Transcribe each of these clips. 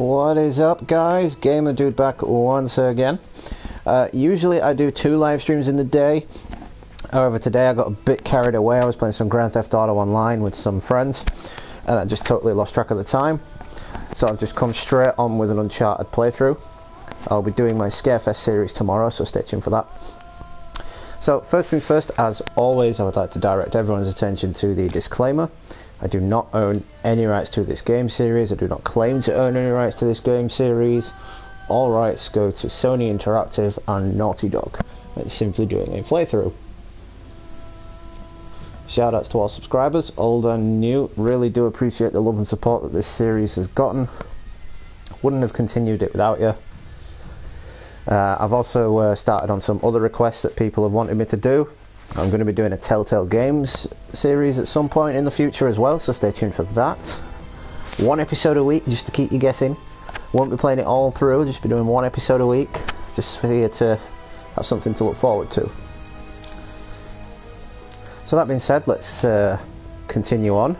What is up, guys? Gamer Dude back once again. Usually I do 2 live streams in the day. However, today I got a bit carried away. I was playing some Grand Theft Auto Online with some friends, and I just totally lost track of the time. So I've just come straight on with an Uncharted playthrough. I'll be doing my Scarefest series tomorrow, so stay tuned for that. So first things first, as always, I would like to direct everyone's attention to the disclaimer. I do not own any rights to this game series. I do not claim to own any rights to this game series. All rights go to Sony Interactive and Naughty Dog. It's simply doing a playthrough. Shoutouts to all subscribers, old and new. Really do appreciate the love and support that this series has gotten. Wouldn't have continued it without you. I've also started on some other requests that people have wanted me to do. I'm going to be doing a Telltale Games series at some point in the future as well, so stay tuned for that. 1 episode a week, just to keep you guessing. Won't be playing it all through, just be doing 1 episode a week, just for you to have something to look forward to. So that being said, let's continue on.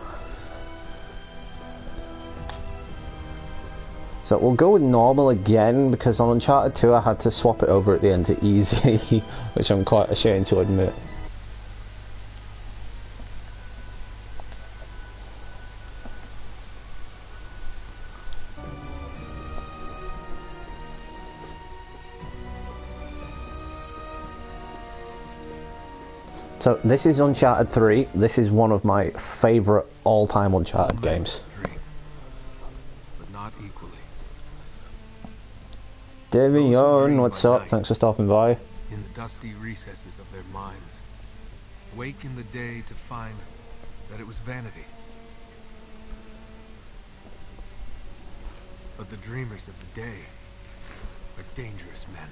So we'll go with normal again, because on Uncharted 2 I had to swap it over at the end to easy, which I'm quite ashamed to admit. So this is Uncharted 3. This is one of my favourite all-time Uncharted games. Dream, but not equally. Davion, what's up? Thanks for stopping by. In the dusty recesses of their minds, wake in the day to find that it was vanity. But the dreamers of the day are dangerous men,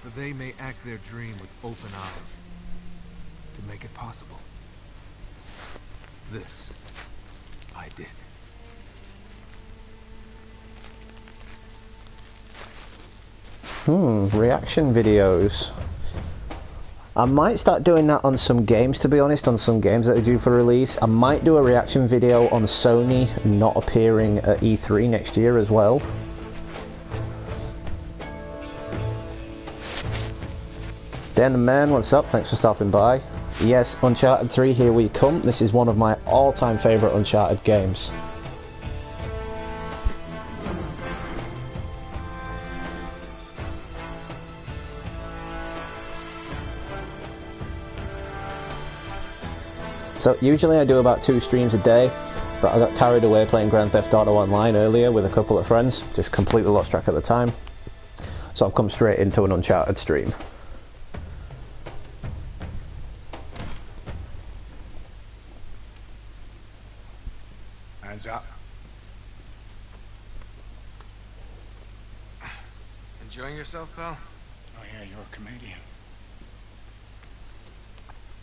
for they may act their dream with open eyes to make it possible. This I did. Reaction videos. I might start doing that on some games, to be honest, on some games that are due for release. I might do a reaction video on Sony not appearing at E3 next year as well. Dan the Man, what's up? Thanks for stopping by. Yes, Uncharted 3, here we come. This is one of my all-time favourite Uncharted games. So usually I do about 2 streams a day, but I got carried away playing Grand Theft Auto Online earlier with a couple of friends, just completely lost track of the time. So I've come straight into an Uncharted stream. Hands up. Enjoying yourself, pal? Oh yeah, you're a comedian.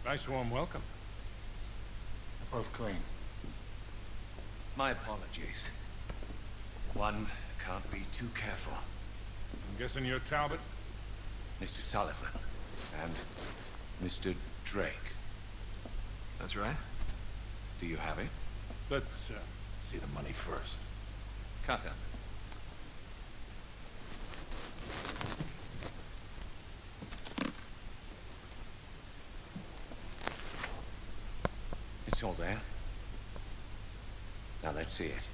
Nice warm welcome. They're both clean. My apologies. One can't be too careful. I'm guessing you're Talbot? Mr. Sullivan and Mr. Drake. That's right. Do you have it? Let's see the money first. Cutter. It's all there. Now let's see it.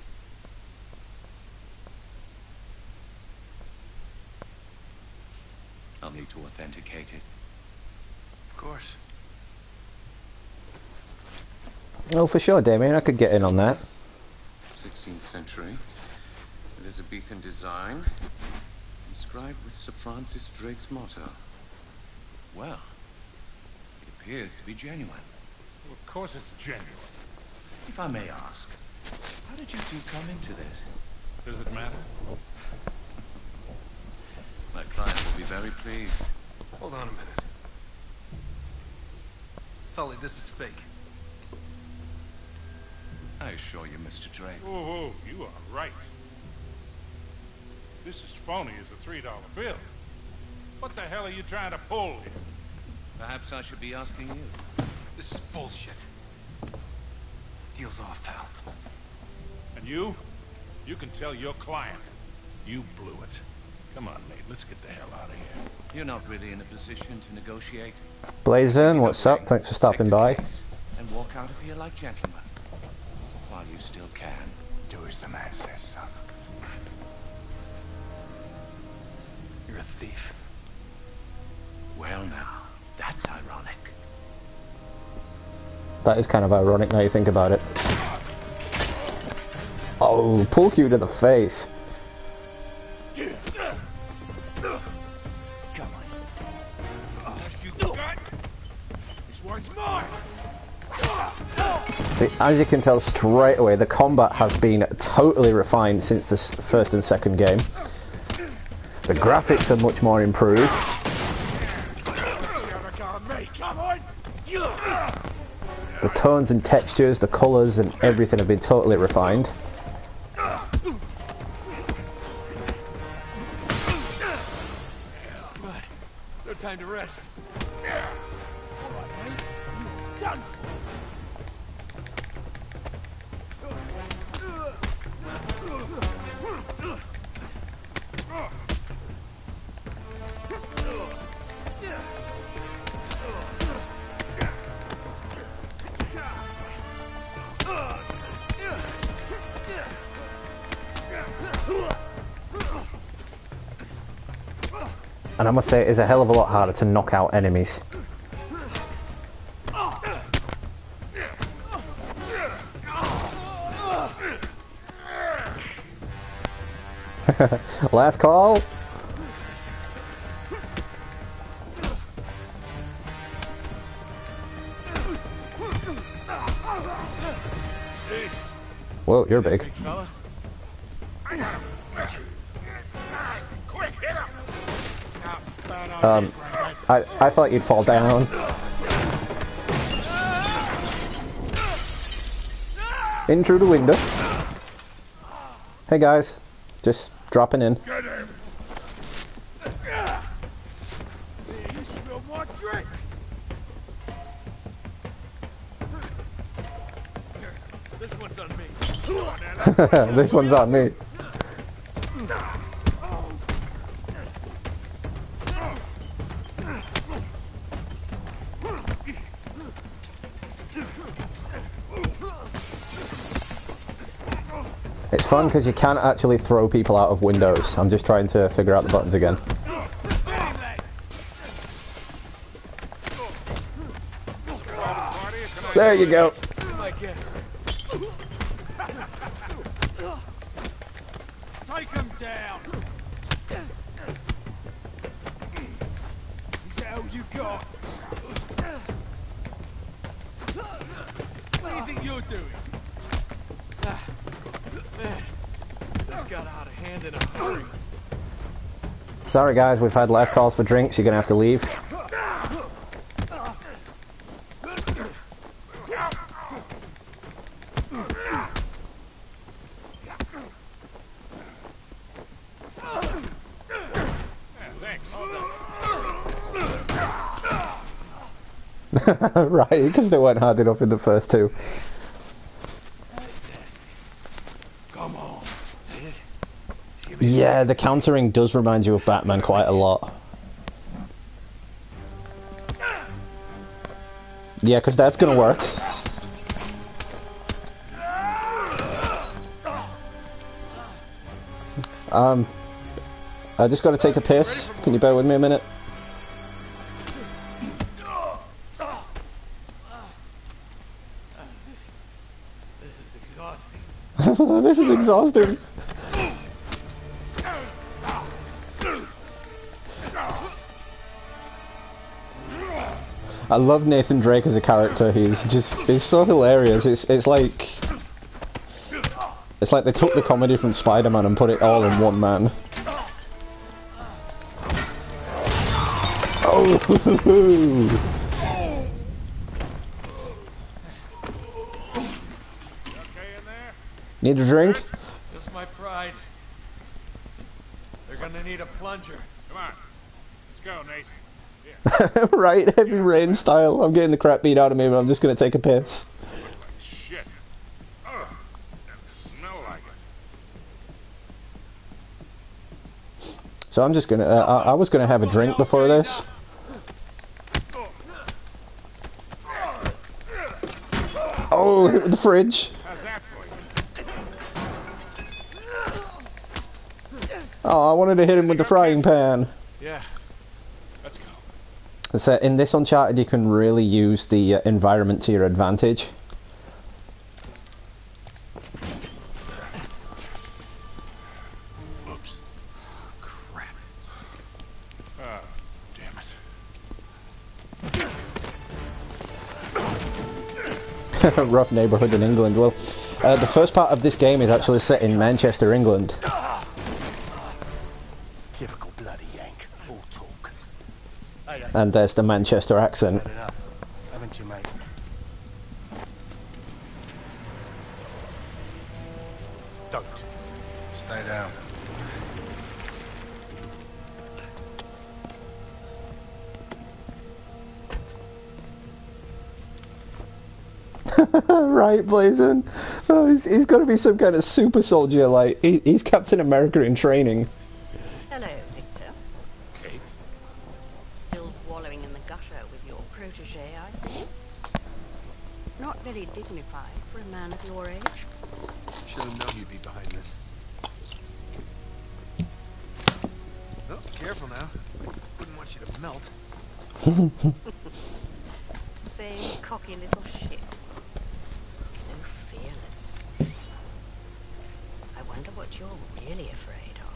I'll need to authenticate it. Of course. Oh, for sure, Damien, I could get in on that. 16th century. Elizabethan design. Inscribed with Sir Francis Drake's motto. Well, it appears to be genuine. Well, of course it's genuine. If I may ask, how did you two come into this? Does it matter? My client will be very pleased. Hold on a minute. Sully, this is fake. I assure you, Mr. Drake. Oh, you are right. This is phony as a $3 bill. What the hell are you trying to pull here? Perhaps I should be asking you. This is bullshit. Deal's off, pal. And you? You can tell your client. You blew it. Come on, Nate. Let's get the hell out of here. You're not really in a position to negotiate. Blazin, what's up? Thanks for stopping by. And walk out of here like gentlemen. While you still can. Do as the man says, son. You're a thief. Well now, that's ironic. That is kind of ironic now you think about it. Oh, pull cue to the face. Come on. This one's mine. See, as you can tell straight away, the combat has been totally refined since the first and second game. The graphics are much more improved. The tones and textures, the colours and everything have been totally refined. Right. No time to rest. And I must say, it is a hell of a lot harder to knock out enemies. Last call. Whoa, you're big. I thought you'd fall down. In through the window. Hey guys, just dropping in. This one's on me. This one's on me. It's fun because you can't actually throw people out of windows. I'm just trying to figure out the buttons again. There you go. My guest. Take him down. Is that all you got? What do you think you're doing? Man, this got out of hand in a hurry. Sorry guys, we've had last calls for drinks. You're gonna have to leave. Right, because they weren't hard enough in the first two. Come on. Yeah, the countering does remind you of Batman quite a lot. Yeah, because that's gonna work. I just gotta take a piss. Can you bear with me a minute? This is exhausting. I love Nathan Drake as a character. He's so hilarious. It's like they took the comedy from Spider-Man and put it all in one man. Oh. Need a drink? Just my pride. They're gonna need a plunger. Come on. Let's go, Nate. Right, heavy rain style. I'm getting the crap beat out of me, but I'm just gonna take a piss. Shit. Ugh. Doesn't smell like it. So I'm just gonna. I was gonna have a drink before this. Oh, hit with the fridge. How's that for you? Oh, I wanted to hit him with the frying pan. Yeah. Let's go. So in this Uncharted, you can really use the environment to your advantage. Oops. Crap. Damn it. Rough neighbourhood in England. Well, the first part of this game is actually set in Manchester, England. Typical bloody Yank. All talk. And there's the Manchester accent. Had enough, haven't you, mate? Don't. Stay down. Right, Blazin. Oh, he's got to be some kind of super soldier. Like he's Captain America in training. Hello, Victor. Kate. Still wallowing in the gutter with your protege, I see. Not very dignified for a man of your age. Should have known you'd be behind this. Oh, careful now. Wouldn't want you to melt. Same cocky little shit. So fearless. I wonder what you're really afraid of.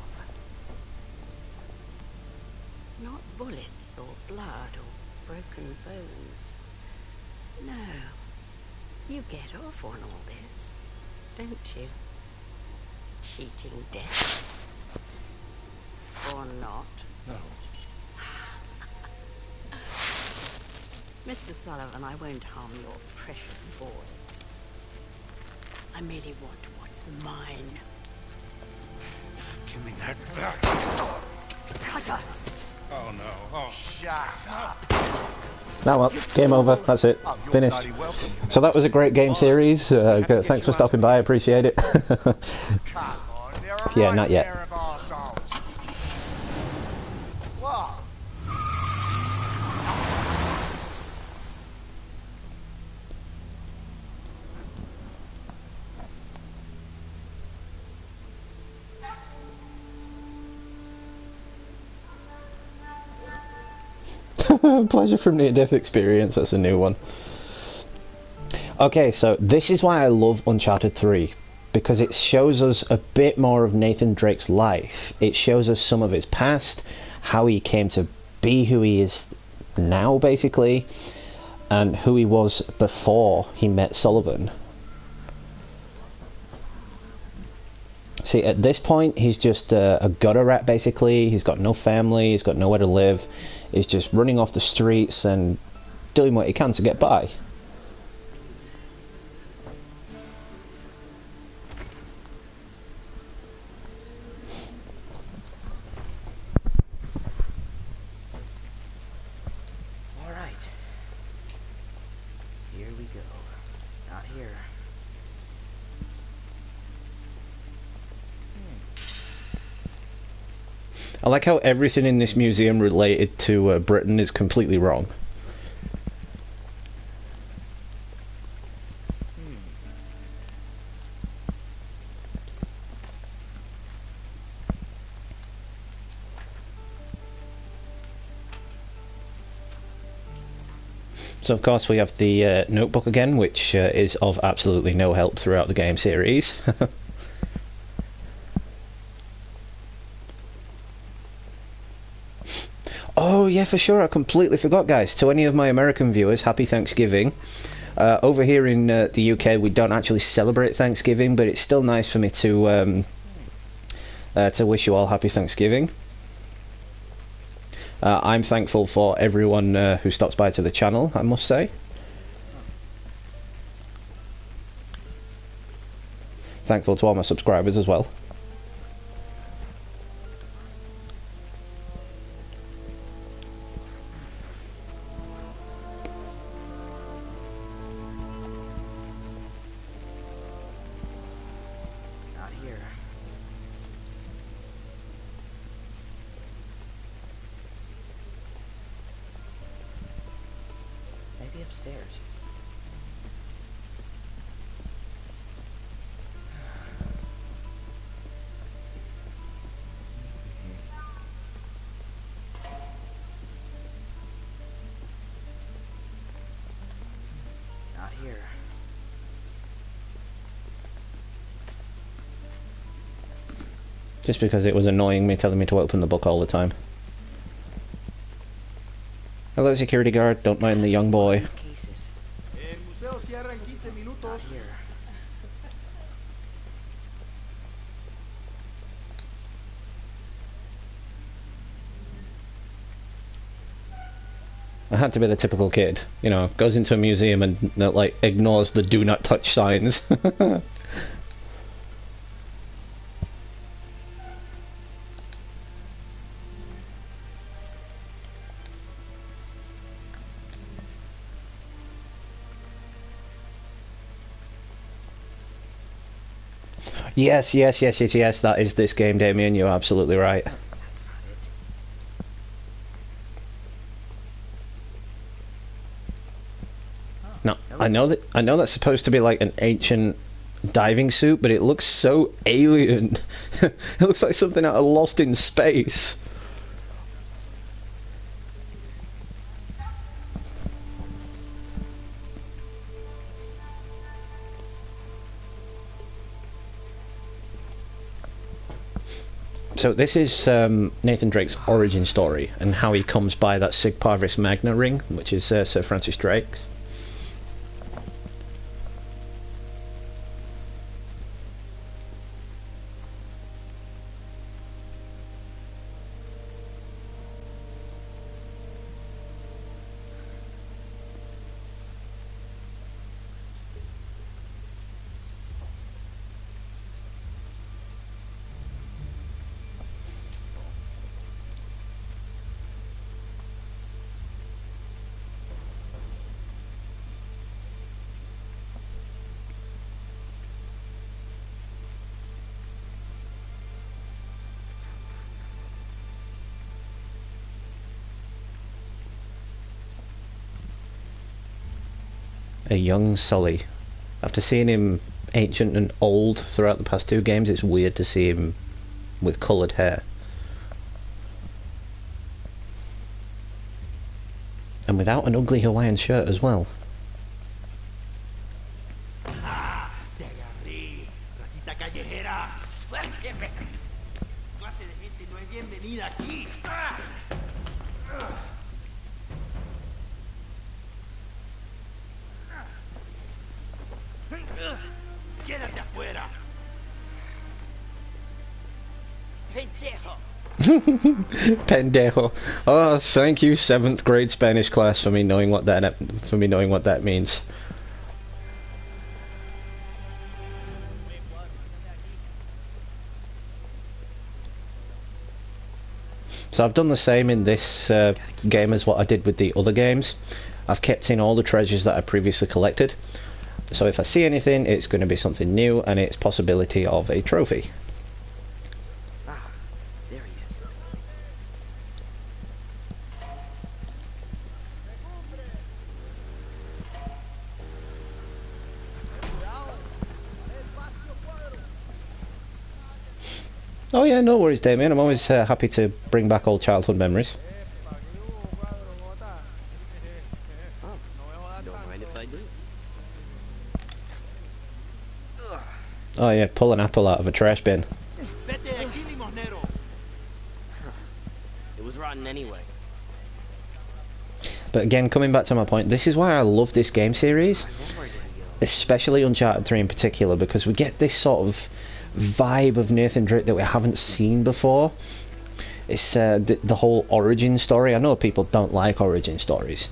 Not bullets or blood or broken bones. No. You get off on all this, don't you? Cheating death. Or not. No. Mr. Sullivan, I won't harm your precious boy. I merely want what's mine. Give me that back. Cutter! Oh no. Oh. Shut up. Now well, game over. That's it. Oh, you're Finished. bloody welcome. So that was a great game series. Thanks for stopping by. I appreciate it. Come on, they're a Yeah, right not yet. pair of arseholes. What? Pleasure from near-death experience. That's a new one. Okay, so this is why I love Uncharted 3, because it shows us a bit more of Nathan Drake's life. It shows us some of his past, how he came to be who he is now, basically, and who he was before he met Sullivan. See, at this point, he's just a gutter rat, basically. He's got no family, he's got nowhere to live. He's just running off the streets and doing what he can to get by. All right. Here we go. Not here. I like how everything in this museum related to Britain is completely wrong. So of course we have the notebook again, which is of absolutely no help throughout the game series. Oh yeah, for sure, I completely forgot, guys. To any of my American viewers, happy Thanksgiving. Over here in the UK we don't actually celebrate Thanksgiving, but it's still nice for me to wish you all happy Thanksgiving. I'm thankful for everyone who stops by to the channel, I must say. Thankful to all my subscribers as well. Not here. upstairs. Not here. Just because it was annoying me telling me to open the book all the time. Hello, security guard. Don't mind the young boy. These cases. El museo cierra en 15 minutos. Not here. I had to be the typical kid, you know, goes into a museum and like ignores the do not touch signs. Yes, yes, yes, yes, yes, that is this game, Damien, you're absolutely right. That's not it. No, I know that's supposed to be like an ancient diving suit, but it looks so alien. It looks like something out of Lost in Space. So this is Nathan Drake's origin story and how he comes by that Sig Parvis Magna ring, which is Sir Francis Drake's. A young Sully. After seeing him ancient and old throughout the past two games, it's weird to see him with coloured hair. And without an ugly Hawaiian shirt as well. Te agarré, ratita callejera. Suélteme. Clase de gente no es bienvenida aquí. Quédate afuera. Pendejo. Pendejo. Oh, thank you, 7th grade Spanish class, for me knowing what that means. So I've done the same in this game as what I did with the other games. I've kept in all the treasures that I previously collected. So if I see anything, it's going to be something new, and it's possibility of a trophy. Ah, there he is. Oh yeah, no worries, Damien. I'm always happy to bring back old childhood memories. Don't mind if I do. Oh yeah, pull an apple out of a trash bin. Vete de aquí, limosnero. It was rotten anyway. But again, coming back to my point, this is why I love this game series, especially Uncharted 3 in particular, because we get this sort of vibe of Nathan Drake that we haven't seen before. It's the whole origin story. I know people don't like origin stories,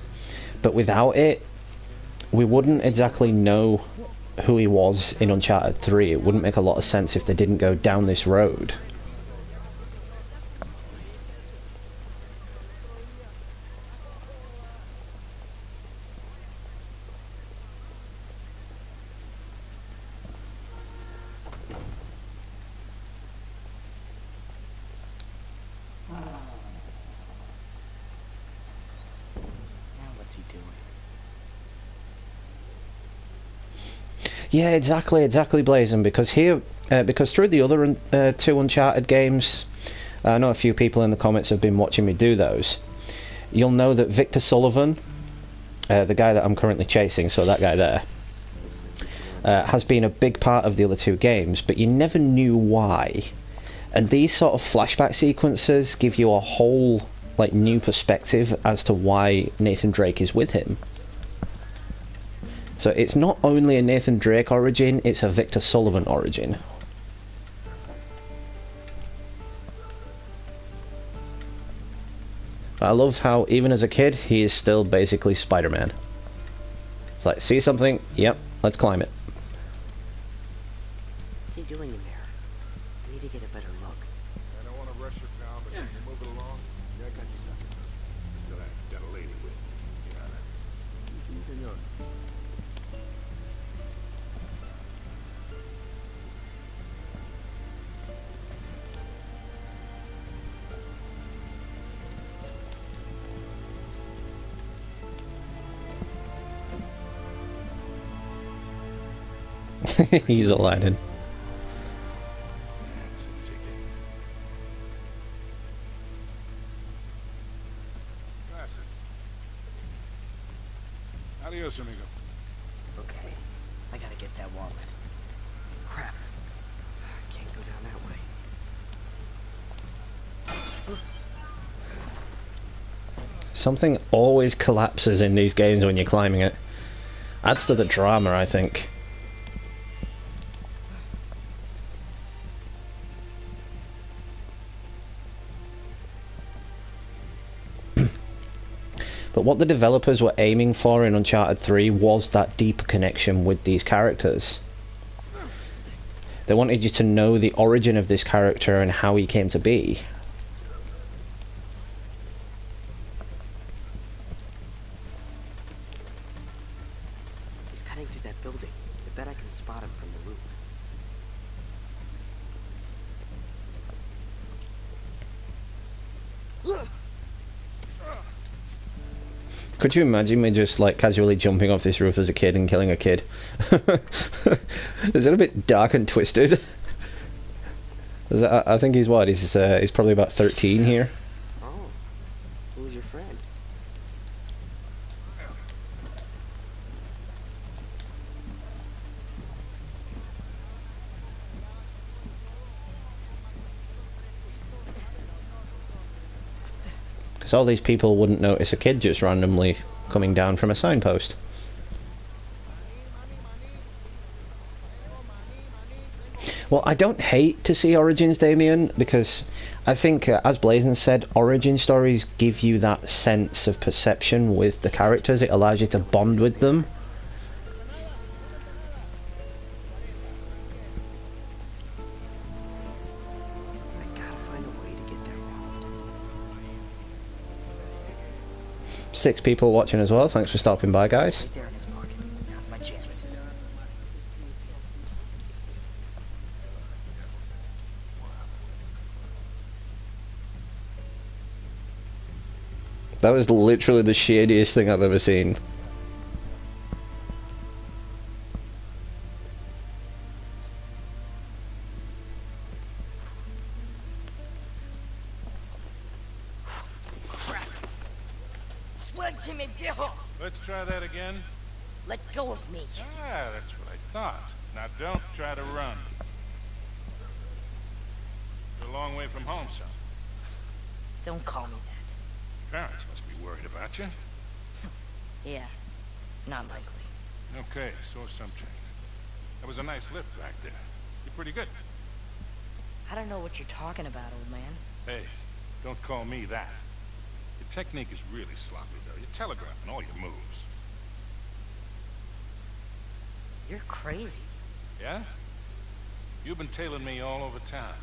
but without it, we wouldn't exactly know who he was in Uncharted 3. It wouldn't make a lot of sense if they didn't go down this road. Now what's he doing? Yeah, exactly, Blazon. Because here, because through the other two Uncharted games, I know a few people in the comments have been watching me do those. You'll know that Victor Sullivan, the guy that I'm currently chasing, so that guy there, has been a big part of the other two games, but you never knew why. And these sort of flashback sequences give you a whole, like, new perspective as to why Nathan Drake is with him. So it's not only a Nathan Drake origin, it's a Victor Sullivan origin. I love how, even as a kid, he is still basically Spider-Man. It's like, see something? Yep, let's climb it. What's he doing in there? I need to get a better look. I don't want to rush you, pal, but can you move it along? Yeah, I got you, son. Still ain't got a lady with me. Yeah, that's... Senor. He's Aladdin. That's a ticket. Glasses. Adios, amigo. Okay, I gotta get that wallet. Crap. I can't go down that way. Something always collapses in these games when you're climbing it. Adds to the drama, I think. But what the developers were aiming for in Uncharted 3 was that deeper connection with these characters. They wanted you to know the origin of this character and how he came to be. He's cutting through that building. I bet I can spot him from the roof. Could you imagine me just like casually jumping off this roof as a kid and killing a kid? Is it a bit dark and twisted? I think he's what? He's probably about 13 here. Oh, who's your friend? Because all these people wouldn't notice a kid just randomly coming down from a signpost. Well, I don't hate to see Origins, Damien, because I think, as Blazon said, origin stories give you that sense of perception with the characters. It allows you to bond with them. I gotta find a way to get that wallet. 6 people watching as well. Thanks for stopping by, guys. Right there in his pocket. Now's my chance. That was literally the shadiest thing I've ever seen. Suélteme, viejo. Let's try that again. Let go of me. Ah, that's what I thought. Now don't try to run. You're a long way from home, son. Don't call me that. Parents must be worried about you. Yeah, not likely. Okay, so something. That was a nice lift back there. You're pretty good. I don't know what you're talking about, old man. Hey, don't call me that. Your technique is really sloppy, though. You're telegraphing all your moves. You're crazy. Yeah? You've been tailing me all over town.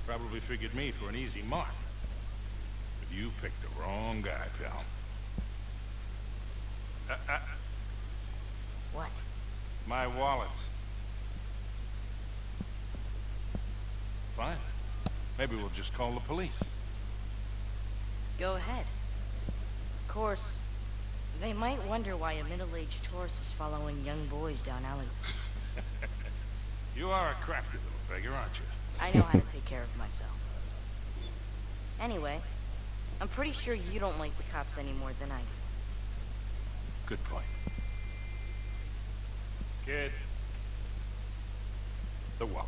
Probably figured me for an easy mark. But you picked the wrong guy, pal. What? My wallet. Fine. Maybe we'll just call the police. Go ahead. Of course, they might wonder why a middle-aged tourist is following young boys down alleyways. You are a crafty little beggar, aren't you? I know how to take care of myself. Anyway, I'm pretty sure you don't like the cops any more than I do. Good point. Kid. The wallet.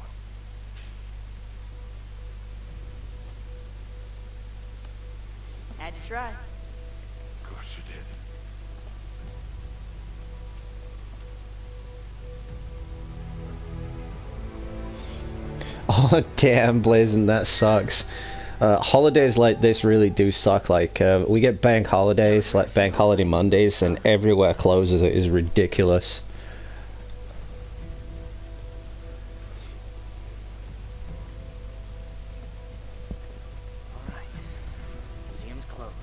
Had to try. Of course you did. Oh damn, Blazing, that sucks. Holidays like this really do suck. Like, we get bank holidays, like bank holiday Mondays, and everywhere closes. It is ridiculous. All right. Museum's closed.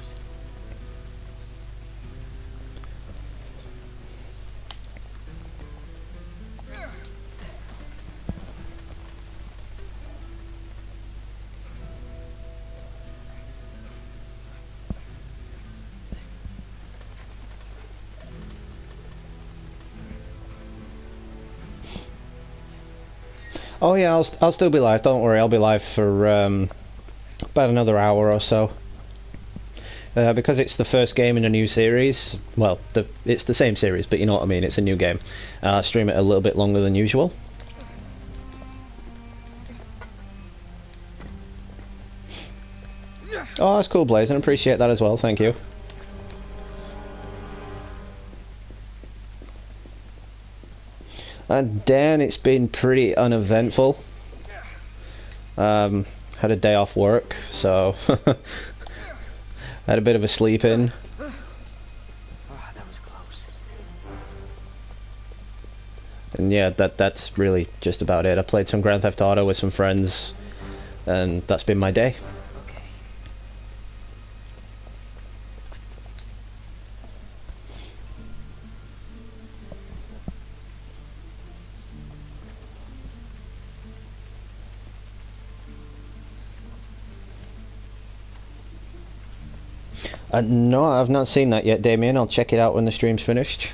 Oh yeah, I'll still be live. Don't worry, I'll be live for about another hour or so. Because it's the first game in a new series. Well, it's the same series, but you know what I mean. It's a new game. Stream it a little bit longer than usual. Oh, that's cool, Blazing. Appreciate that as well. Thank you. And Dan, it's been pretty uneventful. Had a day off work, so had a bit of a sleep in. Oh, that was close. And yeah, that's really just about it. I played some Grand Theft Auto with some friends, and that's been my day. Okay. No, I've not seen that yet, Damien. I'll check it out when the stream's finished.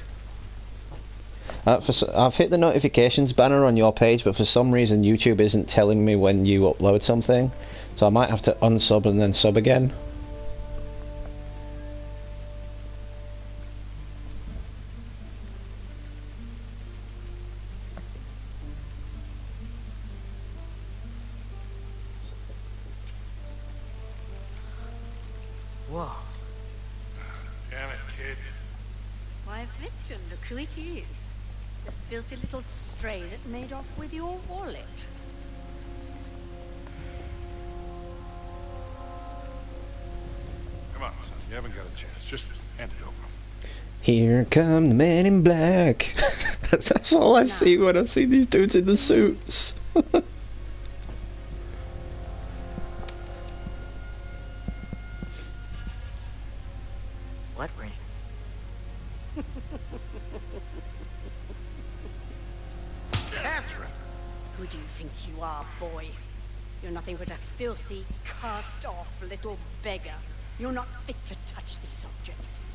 I've hit the notifications banner on your page, but for some reason YouTube isn't telling me when you upload something, so I might have to unsub and then sub again. Whoa. Damn it, kid. Why, Victor, look who it is. The filthy little stray that made off with your wallet. Come on, son. You haven't got a chance. Just hand it over. Here come the men in black. That's all I see when I see these dudes in the suits. What ring? Catherine! Who do you think you are, boy? You're nothing but a filthy, cast-off little beggar. You're not fit to touch these objects.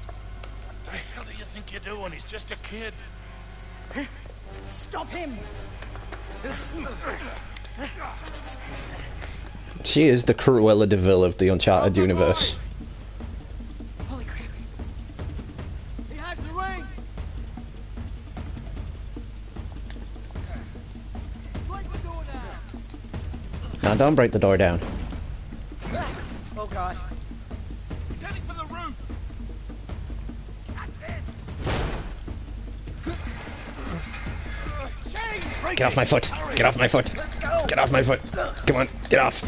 What the hell do you think you're doing? He's just a kid. Stop him! She is the Cruella de Vil of the Uncharted universe. Holy crap. He has the ring! Break the door down! Now don't break the door down. Oh god. He's heading for the roof! Get off my foot! Get off my foot! Get off my foot! Come on, get off!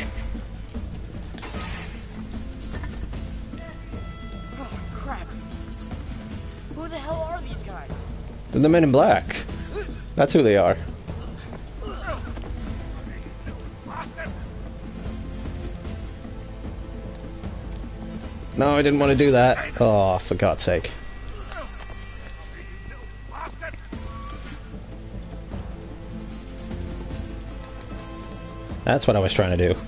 Oh crap. Who the hell are these guys? They're the men in black. That's who they are. No, I didn't want to do that. Oh, for God's sake. That's what I was trying to do.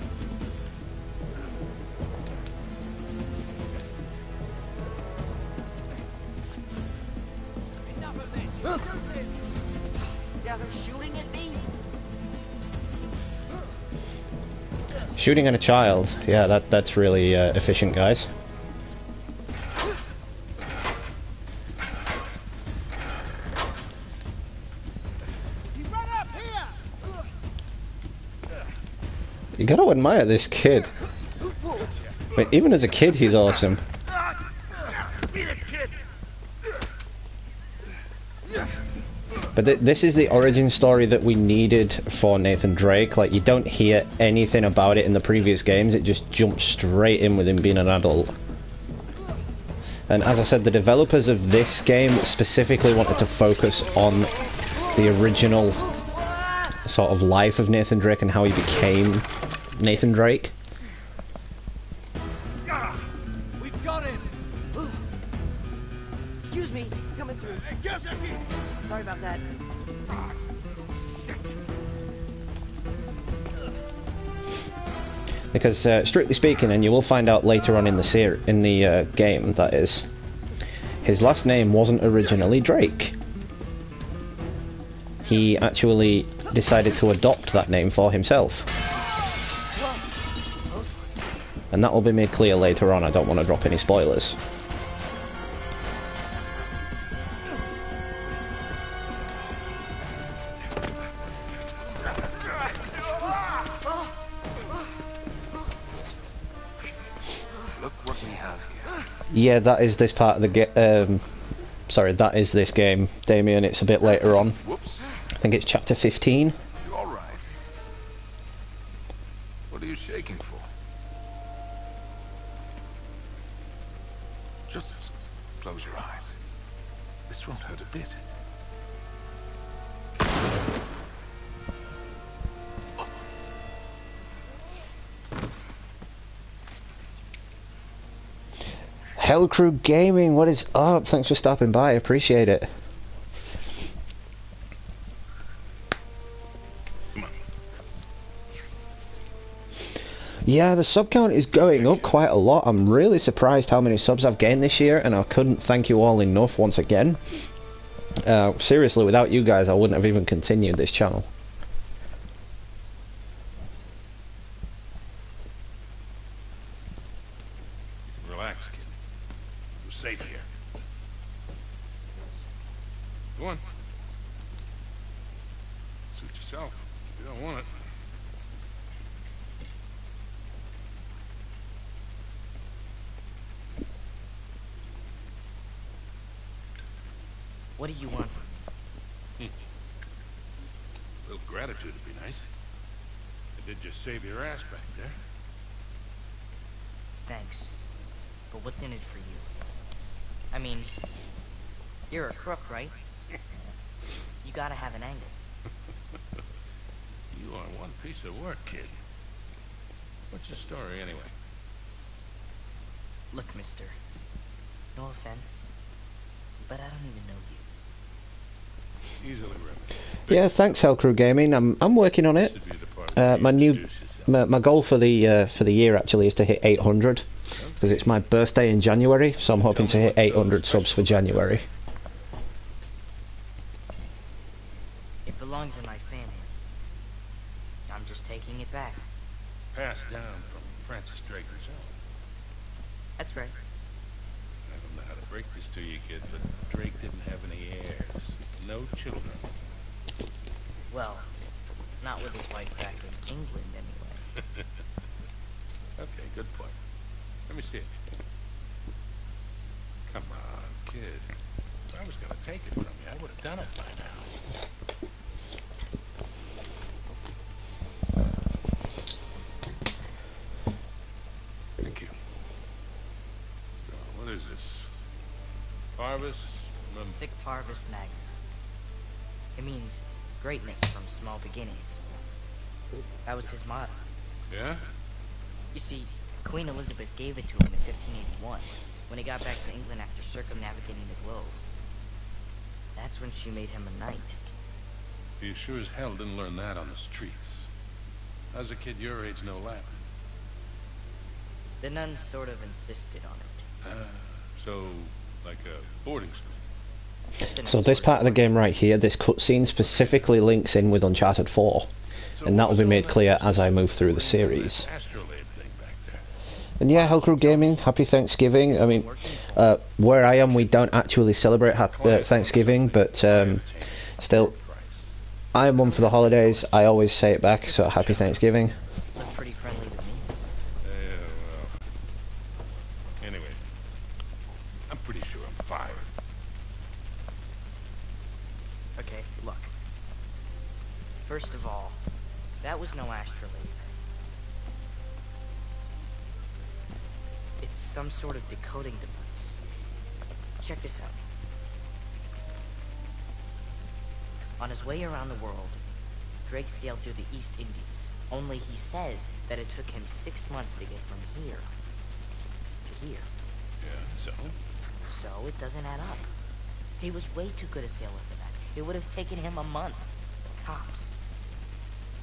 Enough of Shooting at a child. Yeah, that's really efficient, guys. You gotta admire this kid. Wait, even as a kid, he's awesome. But this is the origin story that we needed for Nathan Drake. Like, you don't hear anything about it in the previous games. It just jumps straight in with him being an adult. And as I said, the developers of this game specifically wanted to focus on the original sort of life of Nathan Drake and how he became Nathan Drake. We've got him. Excuse me, coming through. Sorry about that. Because strictly speaking, and you will find out later on in the game, that is, his last name wasn't originally Drake. He actually decided to adopt that name for himself. And that will be made clear later on. I don't want to drop any spoilers. Look what we have here. Yeah, that is this part of the game. Sorry, that is this game, Damien. It's a bit later on. Whoops. I think it's chapter 15. You all right? What are you shaking for? Just close your eyes. This won't hurt a bit. Hell Crew Gaming, what is up? Thanks for stopping by, appreciate it. Come on. Yeah, the sub count is going up quite a lot. I'm really surprised how many subs I've gained this year, and I couldn't thank you all enough once again. Seriously, without you guys, I wouldn't have even continued this channel. Relax, kid. We're safe here. Go on. Suit yourself. You don't want it. What do you want from me? A little gratitude would be nice. I did just save your ass back there. Thanks. But what's in it for you? I mean, you're a crook, right? You gotta have an angle. You are one piece of work, kid. What's your story, anyway? Look, mister. No offense, but I don't even know you. Easily remembered. Yeah, thanks Hell Crew Gaming. I'm working on it. This would be the part where you My new introduce yourself. my goal for the year actually is to hit 800 because it's my birthday in January, so I'm hoping to hit 800 subs for January. It belongs in my family. I'm just taking it back. Passed down from Francis Drake himself. That's right. I don't know how to break this to you, kid, but Drake didn't have any heirs. No children. Well, not with his wife back in England, anyway. Okay, good point. Let me see it. Come on, kid. If I was gonna take it from you, I would have done it by now. Thank you. What is this? Harvest? Sixth Harvest Magna. It means greatness from small beginnings. That was his motto. Yeah? You see, Queen Elizabeth gave it to him in 1581, when he got back to England after circumnavigating the globe. That's when she made him a knight. You sure as hell didn't learn that on the streets. How's a kid your age know Latin? The nuns sort of insisted on it. So, like a boarding school. So this part of the game right here, this cutscene specifically links in with Uncharted 4. and that will be made clear as I move through the series. And yeah, Hellcrew Gaming, happy Thanksgiving. I mean, where I am, we don't actually celebrate Thanksgiving, but still, I am one for the holidays. I always say it back, so happy Thanksgiving. Look pretty friendly to me. Yeah, well. Anyway, I'm pretty sure I'm fired. Okay, look. First of all, that was no astrolabe. It's some sort of decoding device. Check this out. On his way around the world, Drake sailed through the East Indies. Only he says that it took him 6 months to get from here to here. Yeah, so? So it doesn't add up. He was way too good a sailor for that. It would have taken him a month, tops.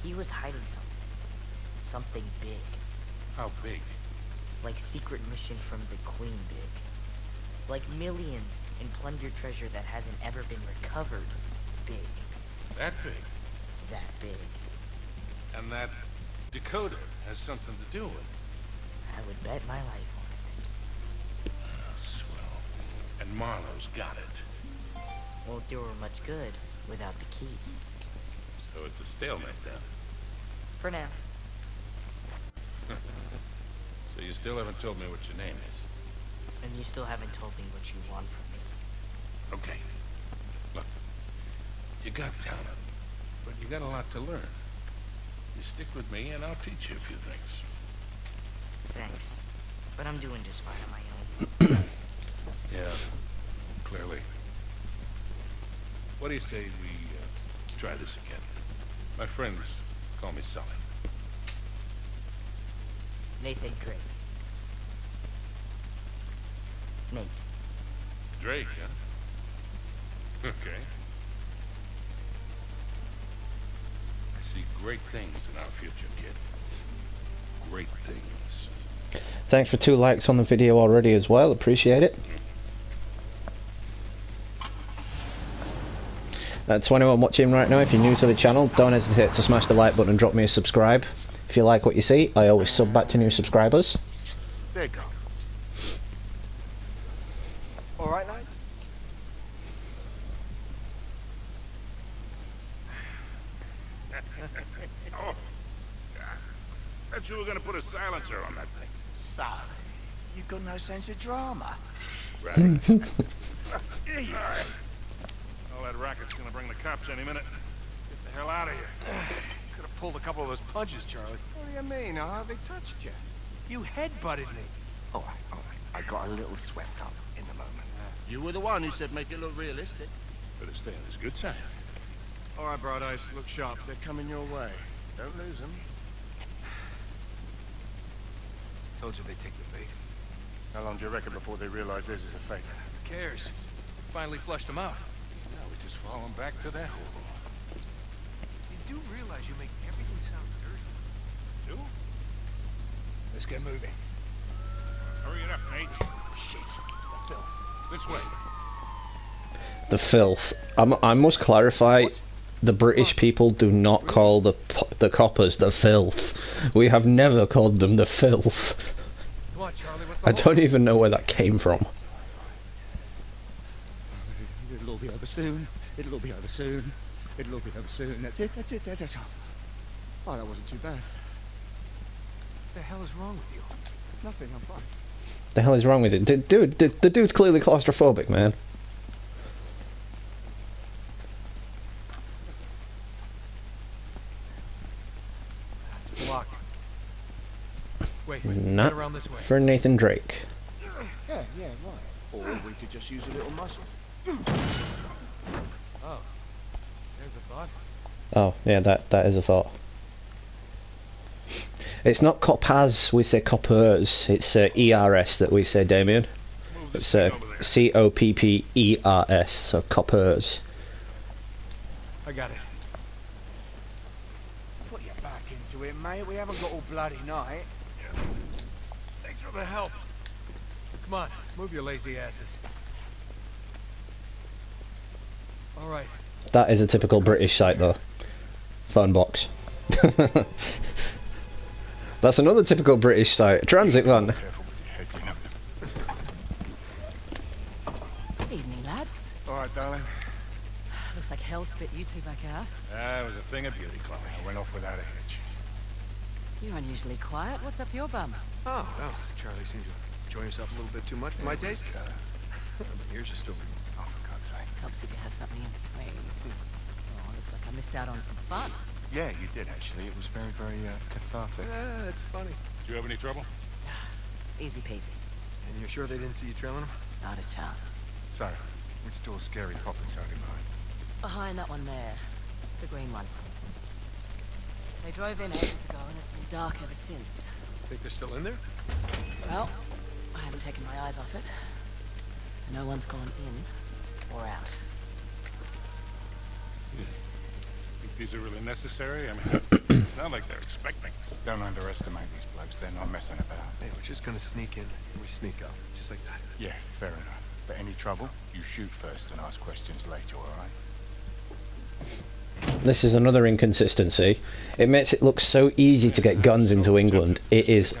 He was hiding something. Something big. How big? Like secret mission from the Queen big. Like millions in plundered treasure that hasn't ever been recovered big. That big? That big. And that decoder has something to do with it? I would bet my life on it. Swell. And Marlowe's got it. Won't do her much good without the key. So it's a stalemate then? For now. So you still haven't told me what your name is? And you still haven't told me what you want from me. Okay. Look, you got talent, but you got a lot to learn. You stick with me and I'll teach you a few things. Thanks. But I'm doing just fine on my own. Yeah, clearly. What do you say we try this again? My friends call me Sully. Nathan Drake. Nate. Drake, huh? Okay. I see great things in our future, kid. Great things. Thanks for 2 likes on the video already as well, appreciate it. To anyone watching right now, if you're new to the channel, don't hesitate to smash the like button and drop me a subscribe. If you like what you see, I always sub back to new subscribers. There you go. All right, lads? Oh, God. Bet you were gonna put a silencer on that thing. Sorry. You've got no sense of drama. Right. All right. All that racket's gonna bring the cops any minute. Get the hell out of here. Could have pulled a couple of those punches, Charlie. What do you mean? I hardly touched you. You headbutted me. All right, all right. I got a little swept up in the moment. You were the one who said make it look realistic. Better stay on his good side. All right, Bright-Eyes, look sharp. They're coming your way. Don't lose them. Told you they'd take the bait. How long do you reckon before they realize this is a fake? Who cares? Finally flushed them out. Now we just falling back to that hole. You do realize you make everything sound dirty. Do? Let's get moving. Hurry it up, Nate. Shit. The filth. This way. The filth. I must clarify, the British people do not call the coppers the filth. We have never called them the filth. Come on, Charlie. What's the I don't even know where that came from. It'll all be over soon. It'll all be over soon. It'll all be over soon. That's it. That's it. That's it. Oh, that wasn't too bad. What the hell is wrong with you? Nothing. I'm fine. The hell is wrong with it? Dude, the dude's clearly claustrophobic, man. It's blocked. Wait, Not get around this way. for Nathan Drake. Yeah, right. Or we could just use a little muscle. Oh, there's a thought. Oh, yeah, that is a thought. It's not coppers, we say coppers. It's ERS that we say, Damien. It's COPPERS, so coppers. I got it. Put your back into it, mate. We haven't got all bloody night. Thanks for the help. Come on, move your lazy asses. All right. That is a typical British site, though. Phone box. That's another typical British site. Transit van. Careful with your head, you know. Evening, lads. All right, darling. Looks like hell spit you two back out. That was a thing of beauty, Chloe. I went off without a hitch. You're unusually quiet. What's up your bum? Oh, well, Charlie seems to enjoy himself a little bit too much for my taste. But here's your story. Oh, for God's sake. Helps if you have something in between. Oh, looks like I missed out on some fun. Yeah, you did, actually. It was very, very cathartic. Yeah, it's funny. Do you have any trouble? Easy peasy. And you're sure they didn't see you trailing him? Not a chance. So, which door's scary popping sounding behind? Behind that one there. The green one. They drove in ages ago and it's been dark ever since. Think they're still in there? Well, I haven't taken my eyes off it. No one's gone in or out. Think these are really necessary? I mean, it's not like they're expecting us. Don't underestimate these blokes. They're not messing about. Hey, we're just gonna sneak in and we sneak out. Just like that. Yeah, fair enough. But any trouble, you shoot first and ask questions later, all right? This is another inconsistency. It makes it look so easy to get guns into England. It is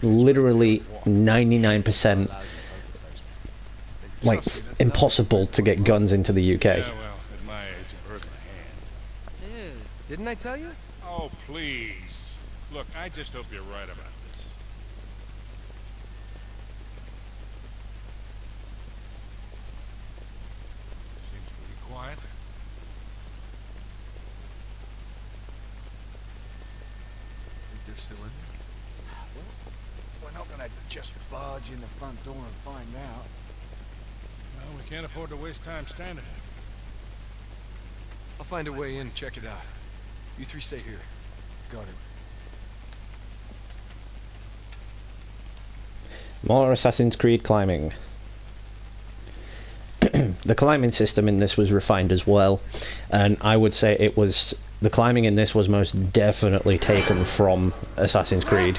literally 99% like impossible to get guns into the UK. Yeah, well, at my age, I've hurt my hand. Dude. Didn't I tell you? Oh, please. Look, I just hope you're right about this. Seems pretty quiet. Think they're still in there? We're not gonna just barge in the front door and find out. Well, we can't afford to waste time standing here. I'll find a way in, check it out. You three stay here. Got it. More Assassin's Creed climbing. The climbing system in this was refined as well, and I would say the climbing in this was most definitely taken from Assassin's Creed.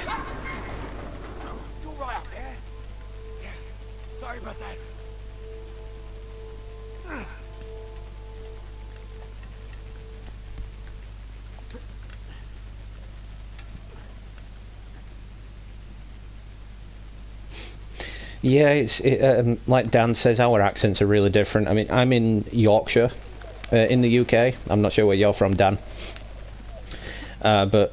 You right up there? Yeah. Sorry about that. Yeah, like Dan says, our accents are really different. I mean, I'm in Yorkshire, in the UK. I'm not sure where you're from, Dan. But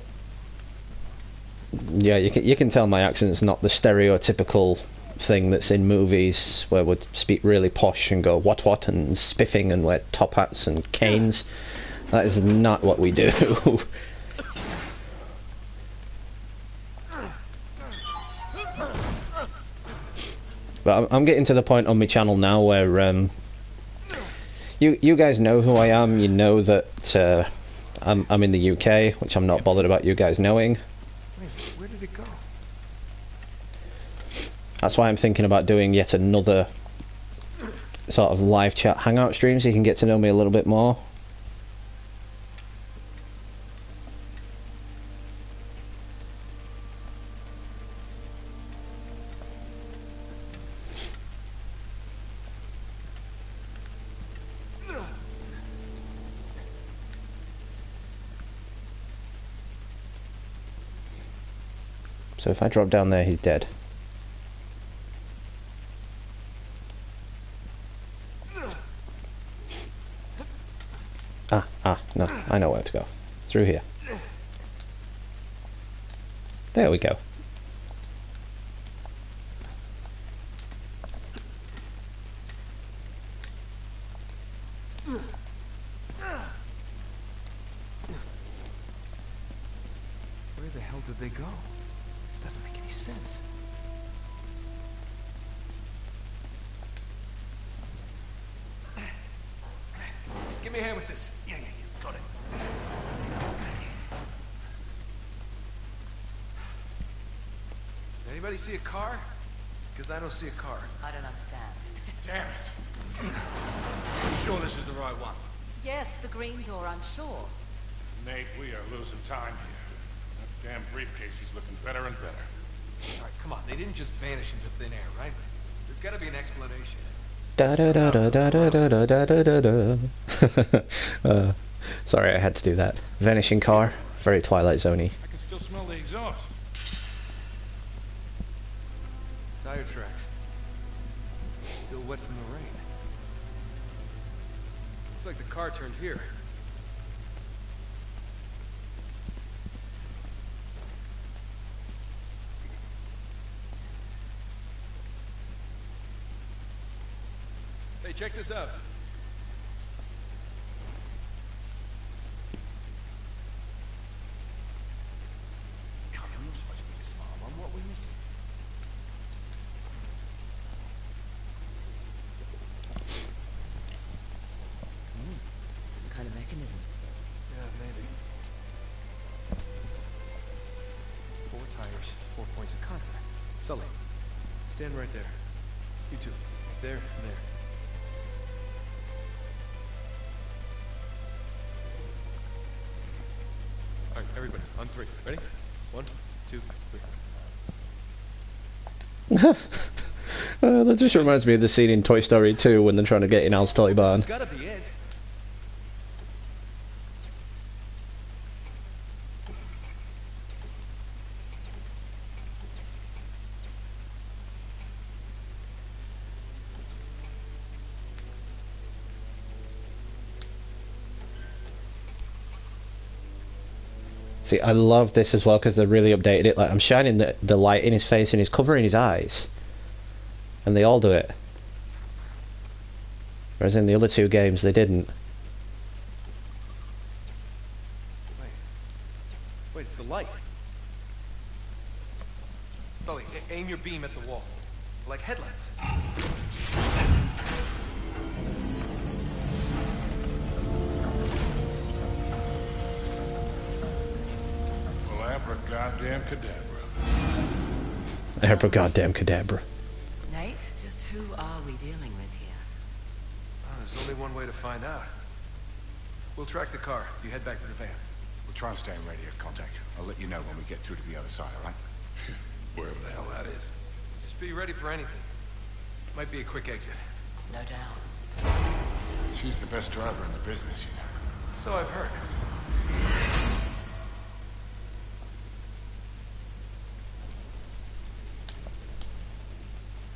yeah, you can tell my accent's not the stereotypical thing that's in movies where we'd speak really posh and go what and spiffing and wear top hats and canes. That is not what we do. But I'm getting to the point on my channel now where you guys know who I am. You know that I'm in the UK, which I'm not bothered about you guys knowing. Wait, where did it go? That's why I'm thinking about doing yet another sort of live chat hangout stream so you can get to know me a little bit more. So if I drop down there, he's dead. No, I know where to go. Through here. There we go. Where the hell did they go? This doesn't make any sense. Give me a hand with this. Yeah, got it. Does anybody see a car? Because I don't see a car. I don't understand. Damn it. You sure this is the right one? Yes, the green door, I'm sure. Nate, we are losing time here. That damn briefcase is looking better and better. All right, come on. They didn't just vanish into thin air, right? There's got to be an explanation. Da da da da da da da da da da da. Sorry, I had to do that. Vanishing car. Very Twilight Zone-y. I can still smell the exhaust. Tire tracks. Still wet from the rain. Looks like the car turned here. Hey, check this out. Come on, you're supposed to be the smart one. What were you missing? Some kind of mechanism. Yeah, maybe. 4 tires, 4 points of contact. Sully, stand right there. You two, there and there. All right, everybody, on 3. Ready? 1, 2, 3. That just reminds me of the scene in Toy Story 2 when they're trying to get in Al's toy barn. This has gotta be it. See, I love this as well because they really updated it. Like, I'm shining the light in his face and he's covering his eyes. And they all do it. Whereas in the other 2 games, they didn't. Wait, it's the light. Sully, aim your beam at the wall. Like headlights. Well, abracadabra. Abracadabra cadabra. Nate, just who are we dealing with here? There's only one way to find out. We'll track the car. You head back to the van. We'll try and stay in radio contact. I'll let you know when we get through to the other side, all right? Wherever the hell that is. Just be ready for anything. Might be a quick exit. No doubt. She's the best driver in the business, you know. So I've heard.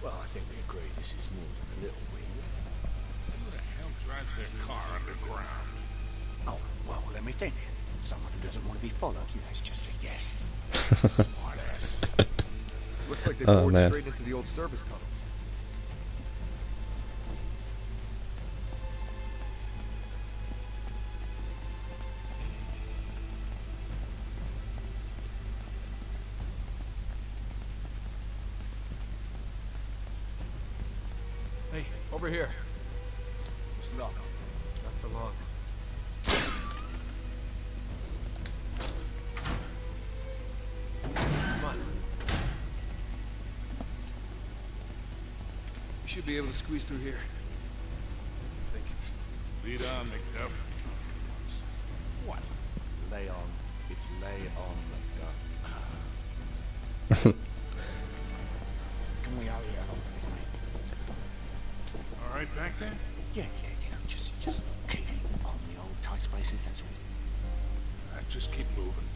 Well, I think we agree this is more than a little weird. Who the hell drives their car underground? Oh, well, let me think. Someone who doesn't want to be followed. You know, it's just a guess. Smartass. Looks like they Oh, bored man. straight into the old service tunnels. Hey, over here. It's locked. Not for long. Come on. We should be able to squeeze through here. I think. Lead on, McDuff. What? Lay on. It's lay on the Can we hurry along, please, mate? All right back there? Yeah, you know, just keep on the old tight spaces, that's all. Just keep moving.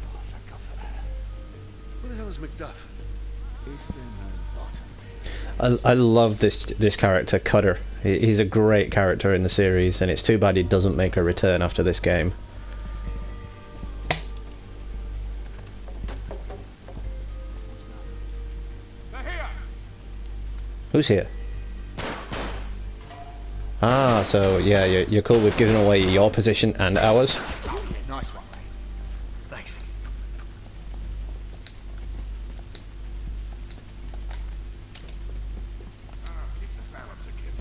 Oh, thank God for that. Who the hell is McDuff? Is there no bottom? I love this character, Cutter. He's a great character in the series, and it's too bad he doesn't make a return after this game. They're here! Who's here? Ah, so yeah, you're cool with giving away your position and ours? Oh, yeah, nice one, mate. Thanks. Keep the silencer, kid.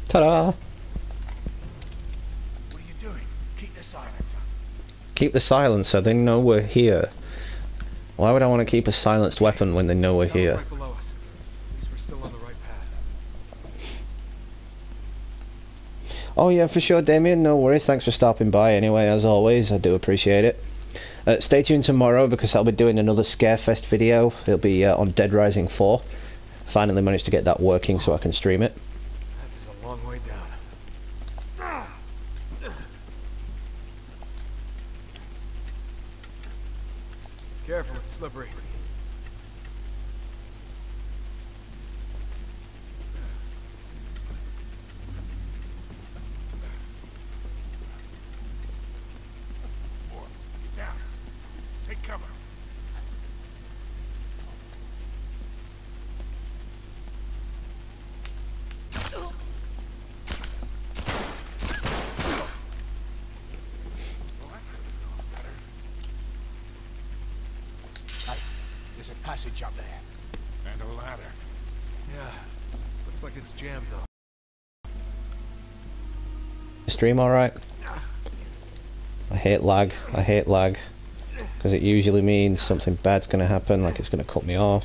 Ta-da! What are you doing? Keep the silencer. Keep the silencer, they know we're here. Why would I want to keep a silenced weapon when they know we're Tunnel's here? right below us. At least we're still on the right path. Oh yeah, for sure, Damien, no worries, thanks for stopping by anyway, as always, I do appreciate it. Stay tuned tomorrow because I'll be doing another Scarefest video. It'll be on Dead Rising 4. Finally managed to get that working so I can stream it. That is a long way down. Careful, it's slippery. Down. Take cover. There's a passage up there. And a ladder. Yeah, looks like it's jammed though. Stream alright? I hate lag. I hate lag. Because it usually means something bad's going to happen, like it's going to cut me off.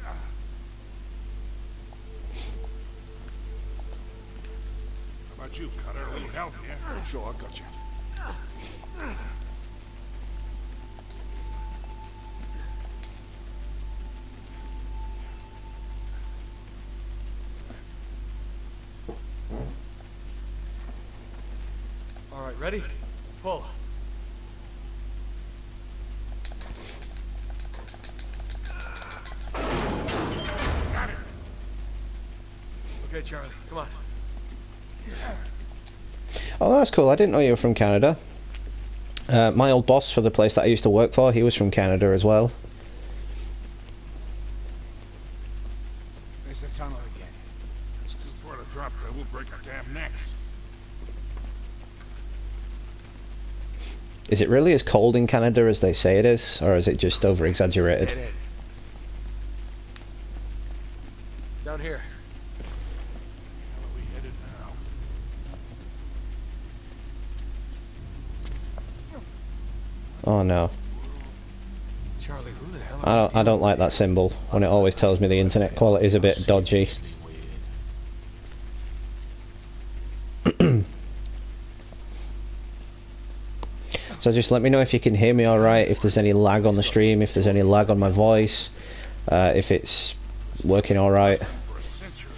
How about you, Cutter? A little help here? Sure, I got you. All right, ready? Pull. Got it. Okay, Charlie, come on. Oh, that's cool. I didn't know you were from Canada. My old boss for the place that I used to work for, he was from Canada as well. There's the tunnel again. It's too far to drop there. We'll break our damn necks. Is it really as cold in Canada as they say it is, or is it just over-exaggerated? Dead end. Down here. Where are we headed now? Oh no. Charlie, who the hell are I don't like that symbol, when it always tells me the internet quality is a bit dodgy. So just let me know if you can hear me alright, if there's any lag on the stream, if there's any lag on my voice, if it's working alright. For a century.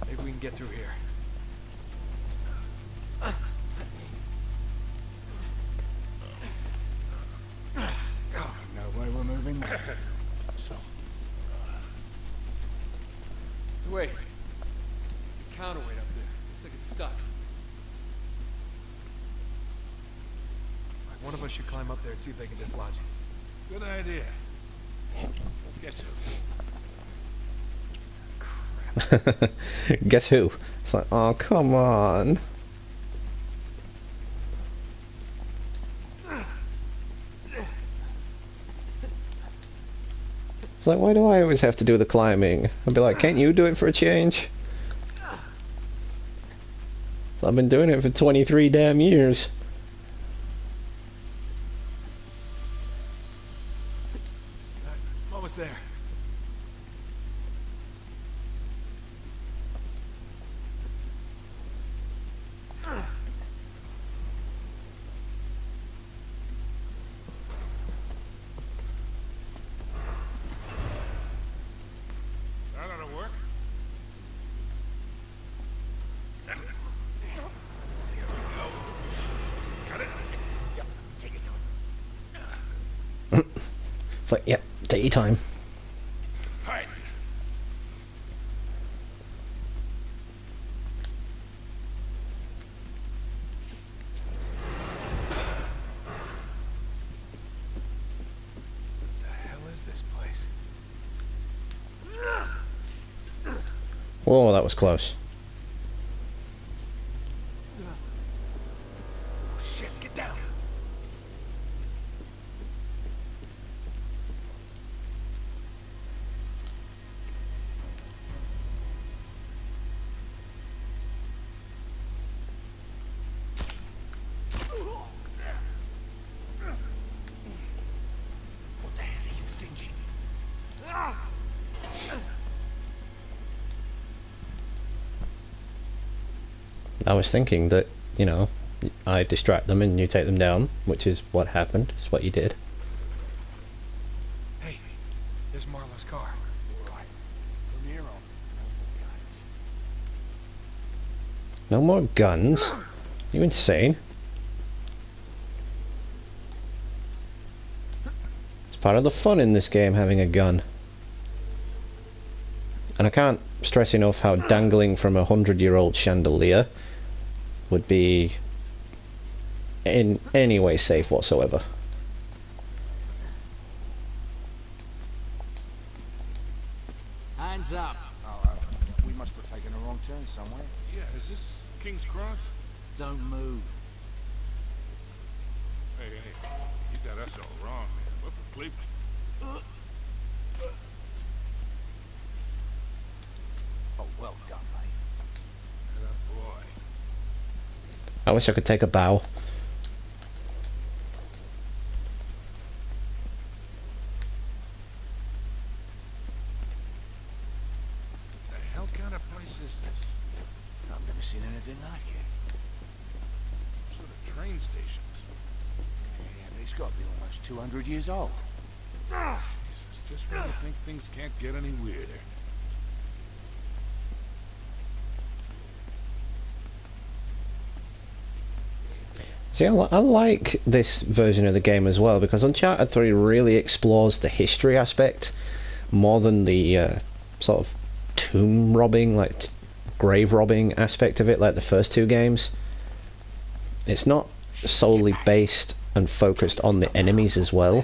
Maybe we can get through here. No way we're moving. So, Wait. There's a counterweight up there. Looks like it's stuck. One of us should climb up there and see if they can dislodge it. good idea. Guess who? Guess who? It's like, oh come on. It's like, why do I always have to do the climbing? I'd be like, can't you do it for a change? I've been doing it for 23 damn years. I'm almost there. That ought to work. Got it? Yep, take your time. It's like, yep, take your time. Hi. What the hell is this place? Whoa, that was close. Oh shit, get down. What the hell are you thinking? I was thinking that, you know, I distract them and you take them down, which is what happened. It's what you did. Hey, there's Marlo's car. Right. From here on, No more guns? You insane? It's part of the fun in this game, having a gun. And I can't stress enough how dangling from a 100-year-old chandelier would be in any way safe whatsoever. Hands up. Oh, we must have taken a wrong turn somewhere. Yeah, is this King's Cross? Don't move. Hey, you got us all wrong, man. We're from Cleveland. Oh, well done, mate. Atta boy. I wish I could take a bow. The hell kind of place is this? I've never seen anything like it. Some sort of train stations. Yeah, but it's got to be almost 200 years old. Jesus, just when you think things can't get any weirder. See, I like this version of the game as well, because Uncharted 3 really explores the history aspect more than the sort of tomb robbing, like grave robbing aspect of it, like the first two games. It's not solely based and focused on the enemies as well.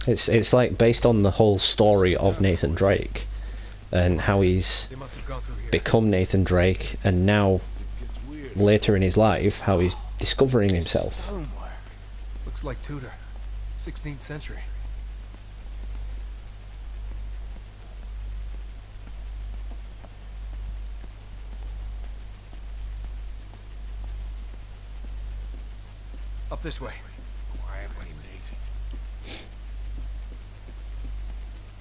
It's like based on the whole story of Nathan Drake and how he's They must have gone through here. become Nathan Drake, and now It gets weird. later in his life how he's discovering himself. Stonework. Looks like Tudor. 16th century. Up this way. Quietly, Nate.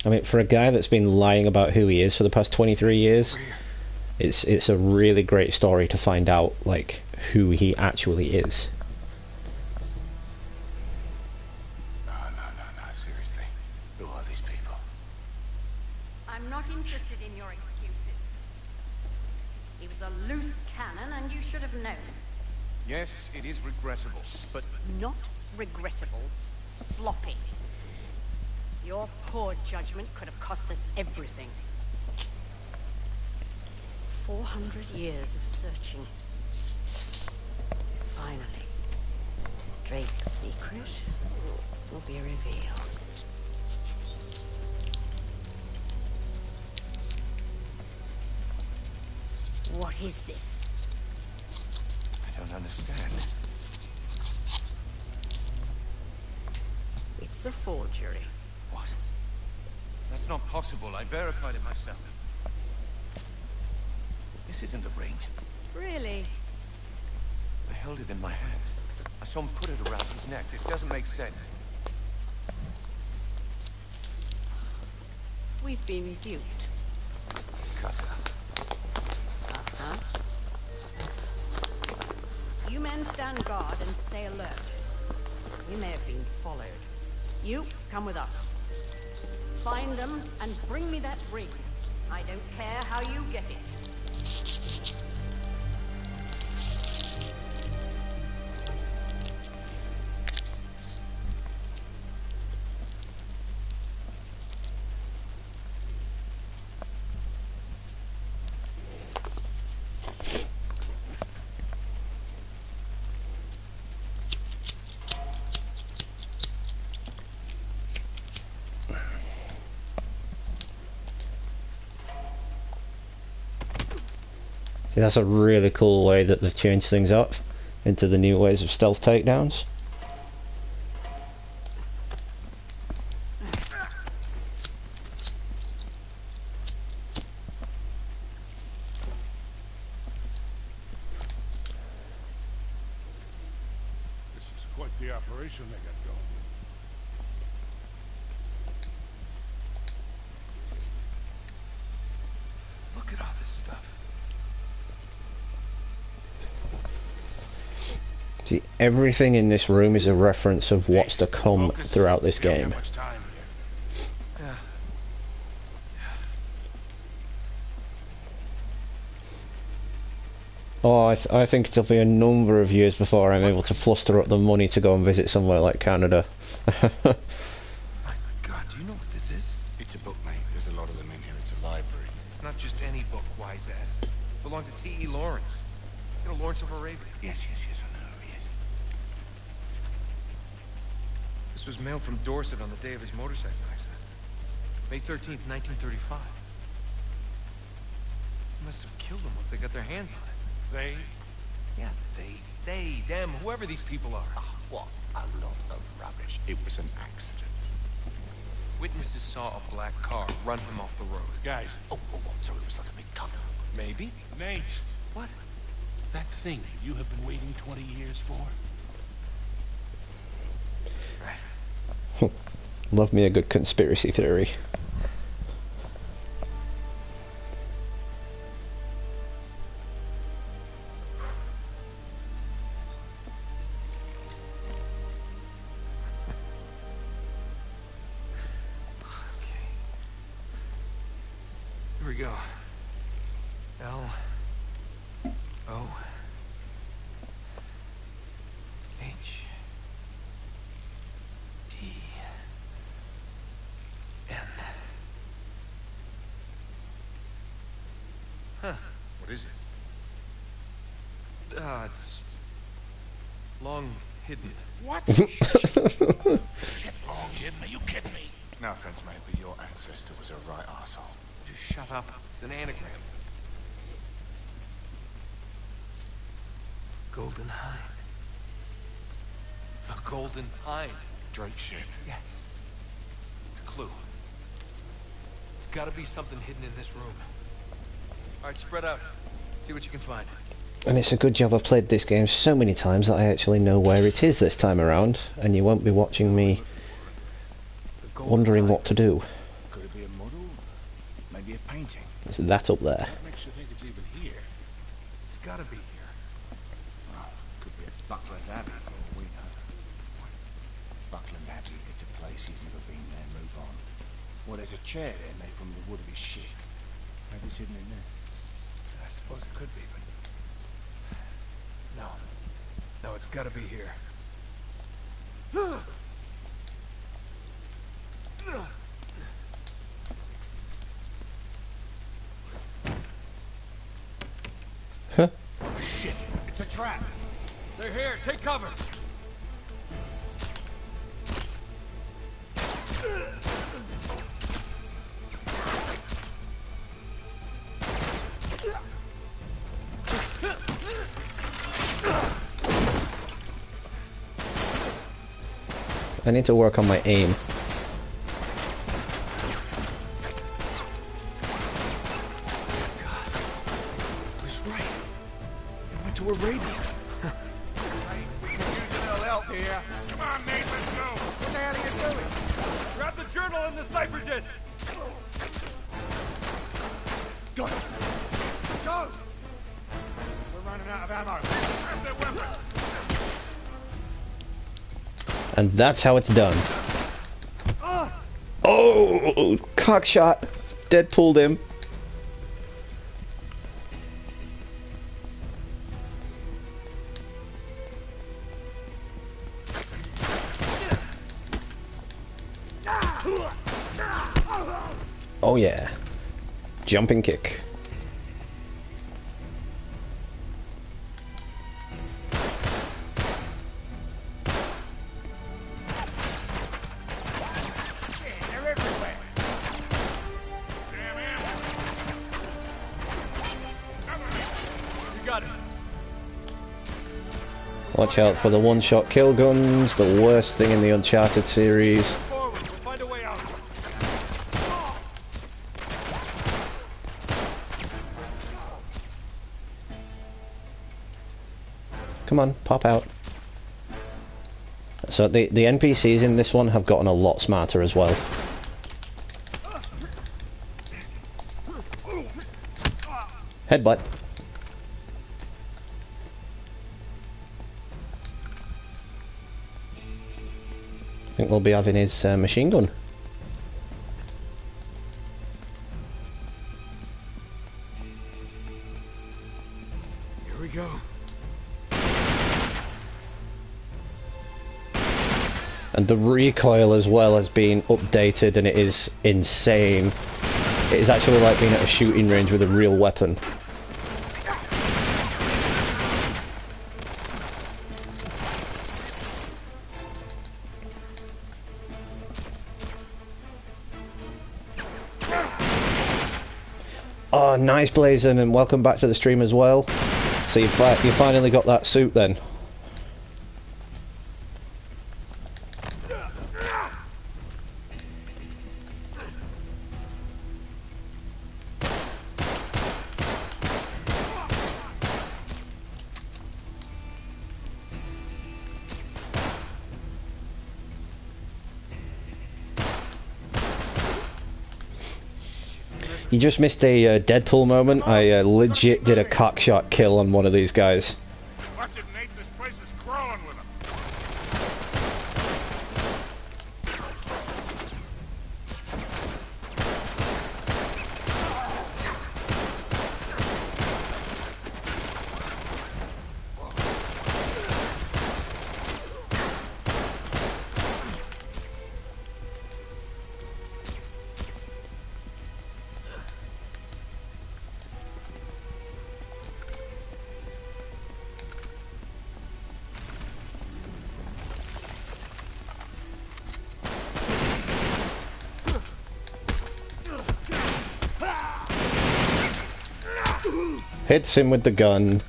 I mean, for a guy that's been lying about who he is for the past 23 years, Over here. it's a really great story to find out, like, who he actually is. No, seriously. Who are these people? I'm not interested in your excuses. He was a loose cannon, and you should have known. Yes, it is regrettable, but Not regrettable, sloppy. Your poor judgment could have cost us everything. 400 years of searching. Finally, Drake's secret will be revealed. What is this? I don't understand. It's a forgery. What? that's not possible. I verified it myself. This isn't the ring. Really? I held it in my hands. I saw him put it around his neck. This doesn't make sense. We've been duped. Cutter. Uh-huh. You men stand guard and stay alert. We may have been followed. You, come with us. Find them and bring me that ring. I don't care how you get it. See, that's a really cool way that they've changed things up into the new ways of stealth takedowns. This is quite the operation they got going. Look at See, everything in this room is a reference of what's to come throughout this We don't game. have much time here. Yeah. Oh, I think it'll be a number of years before I'm able to fluster up the money to go and visit somewhere like Canada. My God, do you know what this is? It's a book, mate. There's a lot of them in here. It's a library. It's not just any book, wise ass. It belonged to T.E. Lawrence. You know, Lawrence of Arabia. Yes, I know, yes. This was mailed from Dorset on the day of his motorcycle accident. May 13th, 1935. They must have killed him once they got their hands on it. They? Yeah, they, them, whoever these people are. Oh, what a lot of rubbish. It was an accident. Witnesses saw a black car run him off the road. Guys, Oh, so it was like a big cover. Maybe? Nate! What? That thing you have been waiting 20 years for? Right. Love me a good conspiracy theory. Okay. Here we go. L O H D N. Huh. What is it? It's long hidden. What? Shit, long hidden. Are you kidding me? No offense, mate, but your ancestor was a right arsehole. Just shut up. It's an anagram. Golden Hind. The Golden Hind. Drake's ship. Yes. It's a clue. It's gotta be something hidden in this room. Alright, spread out. See what you can find. And it's a good job I've played this game so many times that I actually know where it is this time around, and you won't be watching me The Golden wondering Hind. what to do. Could it be a model? Maybe a painting? It's that up there. What makes you think it's even here? It's gotta be here. Oh, could be a Buckland Abbey for all we know. Buckland Abbey, it's a place he's never been there, move on. Well, there's a chair there made from the wood of his ship. Maybe it's hidden in there. I suppose it could be, but... No. No, it's gotta be here. Huh? Shit! It's a trap! They're here! Take cover! I need to work on my aim. I was right. It went to Arabia. Hey, we could use a little help here. Come on, Nate, let's go! What the hell are you doing? Grab the journal and the cipher disc! Got it! Go! We're running out of ammo. Grab their weapons! And that's how it's done. Oh, cock shot. Deadpooled him. Oh yeah. Jumping kick. They're everywhere. Damn it! You got it. Watch out for the one-shot kill guns, the worst thing in the Uncharted series. Forward. We'll find a way out. Come on, pop out. So the NPCs in this one have gotten a lot smarter as well. Headbutt. think we'll be having his machine gun. Here we go. And the recoil as well has been updated, and it is insane. It is actually like being at a shooting range with a real weapon. Oh, nice, Blazin', and welcome back to the stream as well. So you finally got that suit then. You just missed a Deadpool moment. I legit did a cockshot kill on one of these guys. Watch it, Nate. This place is crawling with them. Hits him with the gun.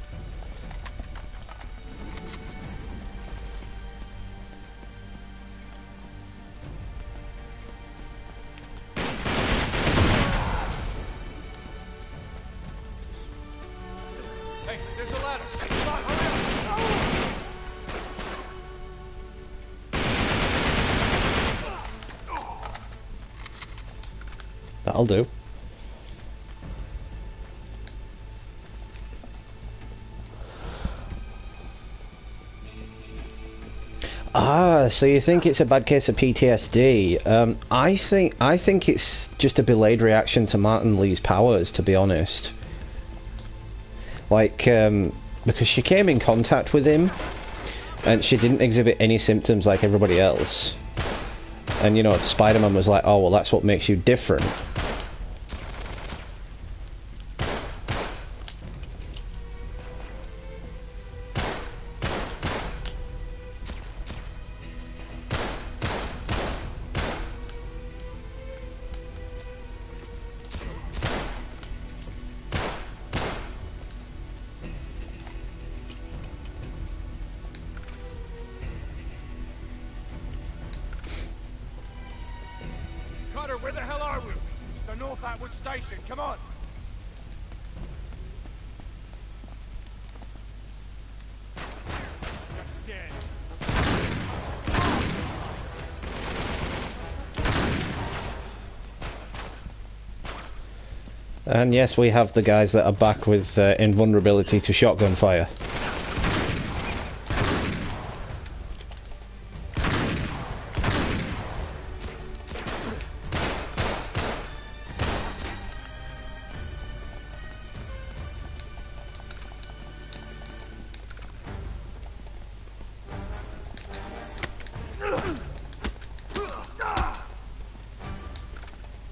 Hey, there's a ladder. Come on, hurry up. That'll do. Ah, so you think it's a bad case of PTSD? I think it's just a delayed reaction to Martin Lee's powers, to be honest. Like, because she came in contact with him, and she didn't exhibit any symptoms like everybody else. And, you know, Spider-Man was like, oh, well, that's what makes you different. Where the hell are we? It's the North Atwood Station. Come on. Dead. And yes, we have the guys that are back with invulnerability to shotgun fire.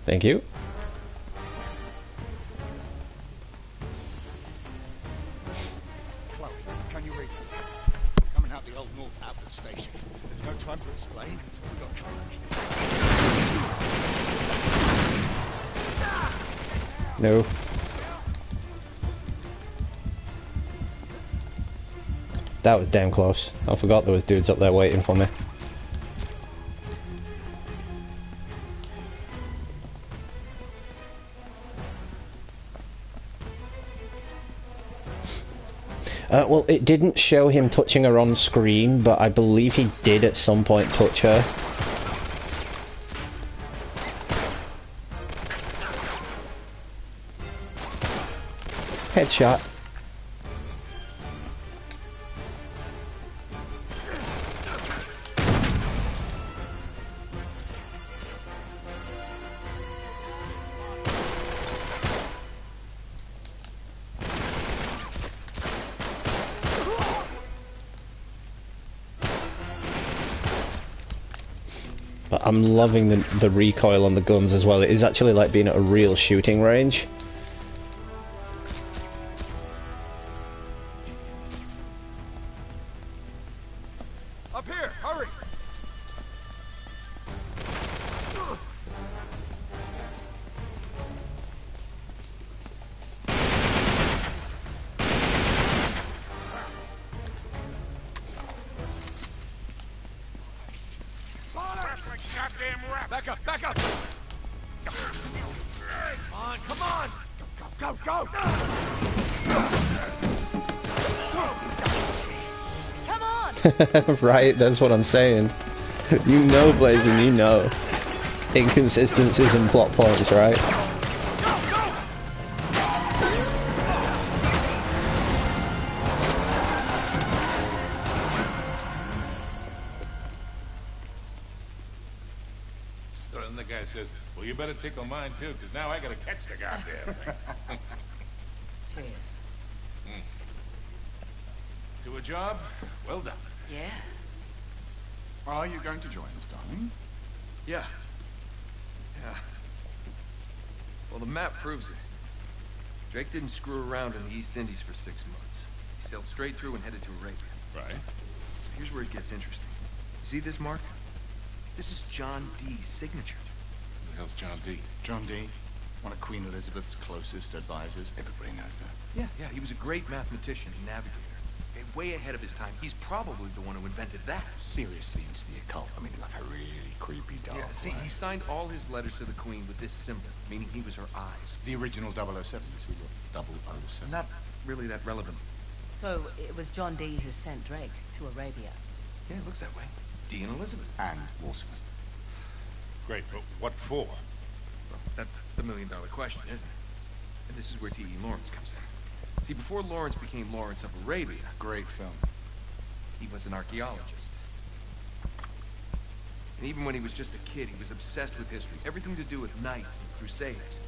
Thank you. Chloe, can you read? Coming out the old North Atwood Station. There's no time to explain. We've got company. No. That was damn close. I forgot there was dudes up there waiting for me. Well, it didn't show him touching her on screen, but I believe he did at some point touch her. Headshot. I'm loving the recoil on the guns as well. It is actually like being at a real shooting range. Up here, hurry! Back up, back up! Come on! Go, go, go! Come on! Right, that's what I'm saying. You know, Blazing, you know. Inconsistencies and plot points, right? So then the guy says, well, you better tickle mine too, because now I gotta catch the goddamn thing. Cheers. To a job, well done. Yeah. Are you going to join us, darling? Yeah. Yeah. Well, the map proves it. Drake didn't screw around in the East Indies for 6 months. He sailed straight through and headed to Arabia. Right. Here's where it gets interesting. You see this mark? This is John Dee's signature. Who the hell's John D? John Dee, one of Queen Elizabeth's closest advisors. Everybody knows that. Yeah, he was a great mathematician and navigator. Way ahead of his time. He's probably the one who invented that. Seriously into the occult. I mean, like a really creepy dark Yeah, see, he signed all his letters to the Queen with this symbol, meaning he was her eyes. The original 007, you see, what? 007. Not really that relevant. So it was John Dee who sent Drake to Arabia. Yeah, it looks that way. Dee and Elizabeth. And Waterman. Great, but what for? Well, that's the million-dollar question, isn't it? And this is where T.E. Lawrence comes in. See, before Lawrence became Lawrence of Arabia, Great film. he was an archaeologist. And even when he was just a kid, he was obsessed with history. Everything to do with knights and crusades.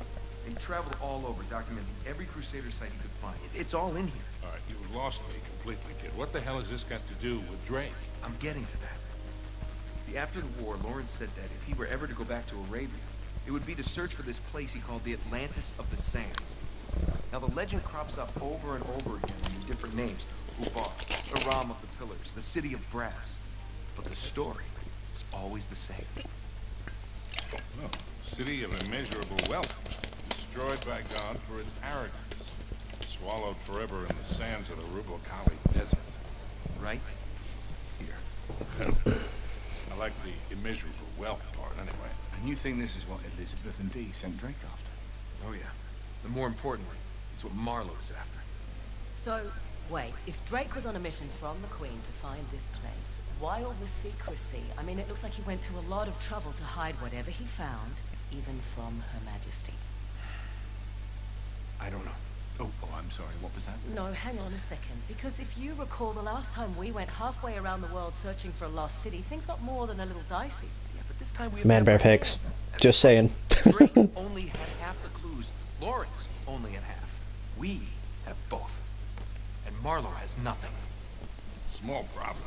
And he traveled all over, documenting every crusader site he could find. It's all in here. All right, you lost me completely, kid. What the hell has this got to do with Drake? I'm getting to that. See, after the war, Lawrence said that if he were ever to go back to Arabia, it would be to search for this place he called the Atlantis of the Sands. Now, the legend crops up over and over again in different names. Ubar, Aram of the Pillars, the City of Brass. But the story is always the same. Oh, city of immeasurable wealth, destroyed by God for its arrogance, swallowed forever in the sands of the Rubel Kali Desert. Right here. I like the immeasurable wealth part, anyway. And you think this is what Elizabeth and Dee sent Drake after? Oh, yeah. And more importantly, it's what Marlowe is after. So, wait, if Drake was on a mission from the Queen to find this place, why all the secrecy? I mean, it looks like he went to a lot of trouble to hide whatever he found, even from Her Majesty. I don't know. Oh, I'm sorry, what was that? No, hang on a second, because if you recall the last time we went halfway around the world searching for a lost city, things got more than a little dicey. Yeah, but this time we have... Man bear pics. Just saying. Drake only had half the clues. Lawrence only had half. We have both. And Marlowe has nothing. Small problem.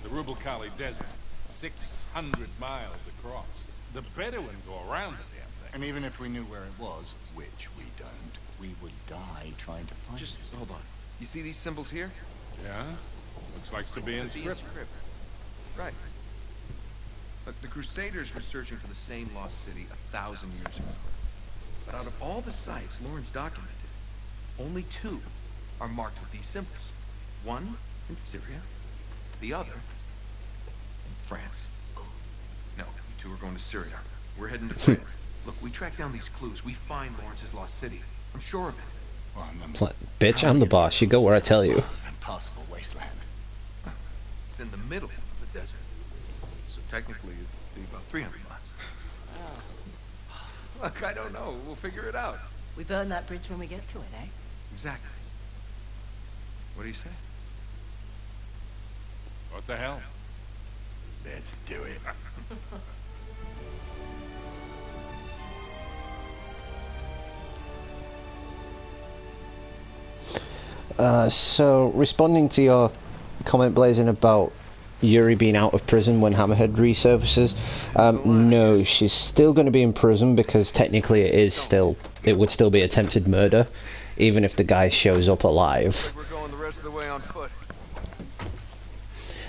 The Rubel Kali Desert, 600 miles across. The Bedouin go around the damn thing. And even if we knew where it was, which we don't, we would die trying to find Just it. hold on. You see these symbols here? Yeah? Looks like Sabaean script. Right. But the Crusaders were searching for the same lost city 1,000 years ago. But out of all the sites Lawrence documented, only 2 are marked with these symbols. One in Syria, the other in France. No, you 2 are going to Syria. We're heading to France. Look, we track down these clues. We find Lawrence's lost city. I'm sure of it. Well, and then It's like, bitch, I'm the boss. You go where I tell you. it's an impassable wasteland. It's in the middle of the desert. So technically, it'd be about 300 miles. Look, I don't know. We'll figure it out. We burn that bridge when we get to it, eh? Exactly. What do you say? What the hell? Let's do it. So, responding to your comment, Blazing, about Yuri being out of prison when Hammerhead resurfaces. No, she's still going to be in prison because technically it would still be attempted murder, even if the guy shows up alive. We're going the rest of the way on foot.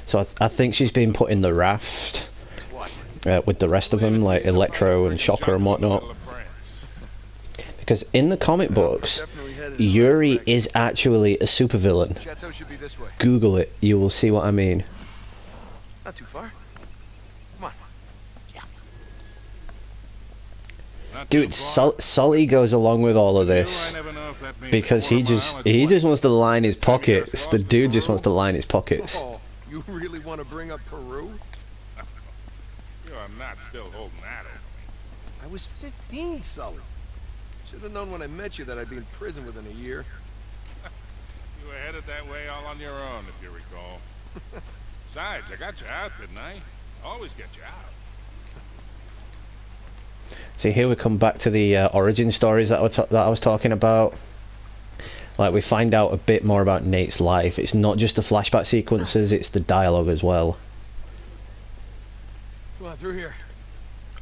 So I think she's been put in the raft with the rest of them, like Electro and Shocker and whatnot. Because in the comic books, Yuri is actually a supervillain. Chateau should be this way. Google it, you will see what I mean. Not too far. Come on. Not Dude, too far. Sully goes along with all of this I never know if that means because a he quarter just mile or 20. wants to line his Time you guys pockets. lost The in dude just Peru? wants to line his pockets. Oh, you really want to bring up Peru? You are not still holding that over me. I was 15, Sully. Should have known when I met you that I'd be in prison within a year. You were headed that way all on your own, if you recall. Besides, I got you out, didn't I? Always get you out. See, here we come back to the origin stories that I was talking about. Like, we find out a bit more about Nate's life. It's not just the flashback sequences, it's the dialogue as well. Come on, through here.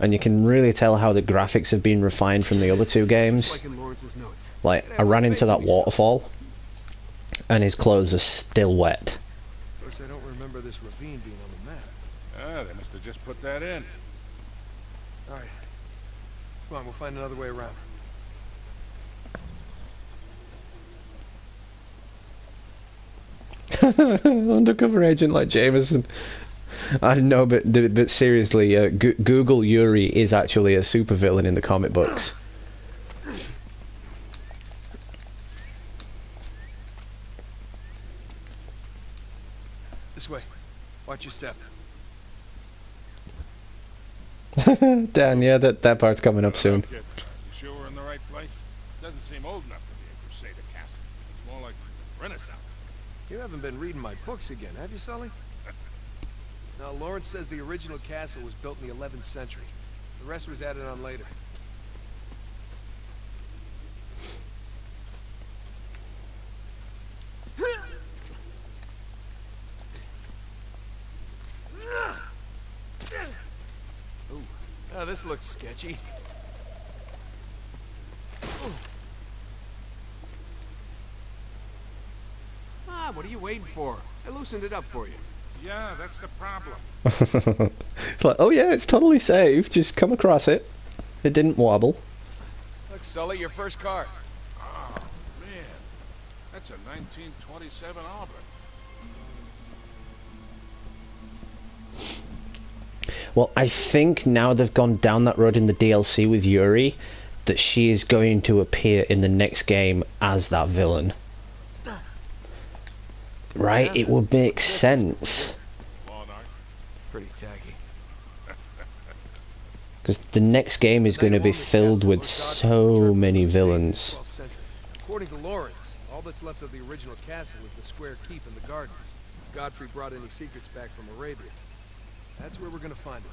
And you can really tell how the graphics have been refined from the other two games. Like in Lawrence's notes. Like, I ran into that waterfall, and his clothes are still wet. Of course, I don't remember this ravine being on the map. Ah, they must have just put that in. All right. Come on, we'll find another way around. Undercover agent like Jameson. I know, but seriously, Google Yuri is actually a supervillain in the comic books. This way. Watch your step. Dan, yeah, that part's coming up soon. Kid, you sure we're in the right place? Doesn't seem old enough to be a Crusader castle. It's more like Renaissance. You haven't been reading my books again, have you, Sully? Now, Lawrence says the original castle was built in the 11th century. The rest was added on later. Ooh, now this looks sketchy. Ah, what are you waiting for? I loosened it up for you. Yeah, that's the problem. It's like, oh yeah, it's totally safe. Just come across it. It didn't wobble. Look, Sully, your first car. Oh, man. That's a 1927 Auburn. Well, I think now they've gone down that road in the DLC with Yuri, that she is going to appear in the next game as that villain. Right? It would make sense. Pretty tacky. Because the next game is going to be filled with so many villains. According to Lawrence, all that's left of the original castle is the square keep and the gardens. Godfrey brought any secrets back from Arabia. That's where we're going to find it.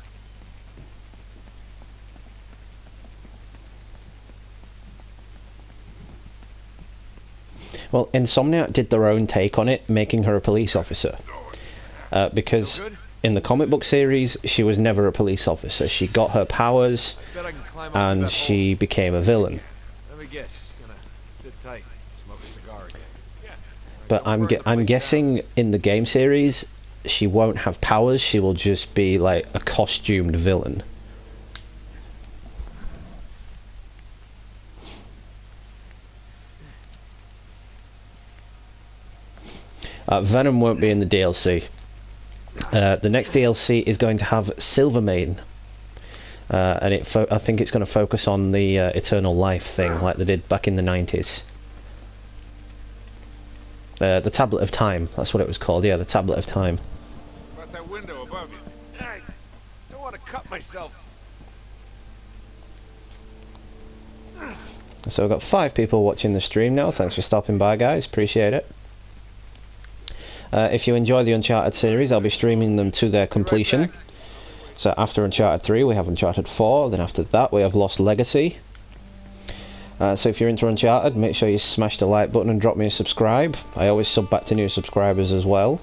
Well, Insomniac did their own take on it, making her a police officer. Because in the comic book series, she was never a police officer. She got her powers, and she became a villain. Let me guess. Gonna sit tight, smoke a cigar again. But I'm guessing in the game series, she won't have powers. She will just be like a costumed villain. Venom won't be in the DLC. The next DLC is going to have Silvermane, and I think it's going to focus on the Eternal Life thing, like they did back in the 90s. The Tablet of Time, that's what it was called. Yeah, the Tablet of Time. About that window above you. I don't want to cut myself. So we've got 5 people watching the stream now. Thanks for stopping by, guys. Appreciate it. If you enjoy the Uncharted series, I'll be streaming them to their completion. So after Uncharted 3, we have Uncharted 4. Then after that, we have Lost Legacy. So if you're into Uncharted, make sure you smash the like button and drop me a subscribe. I always sub back to new subscribers as well.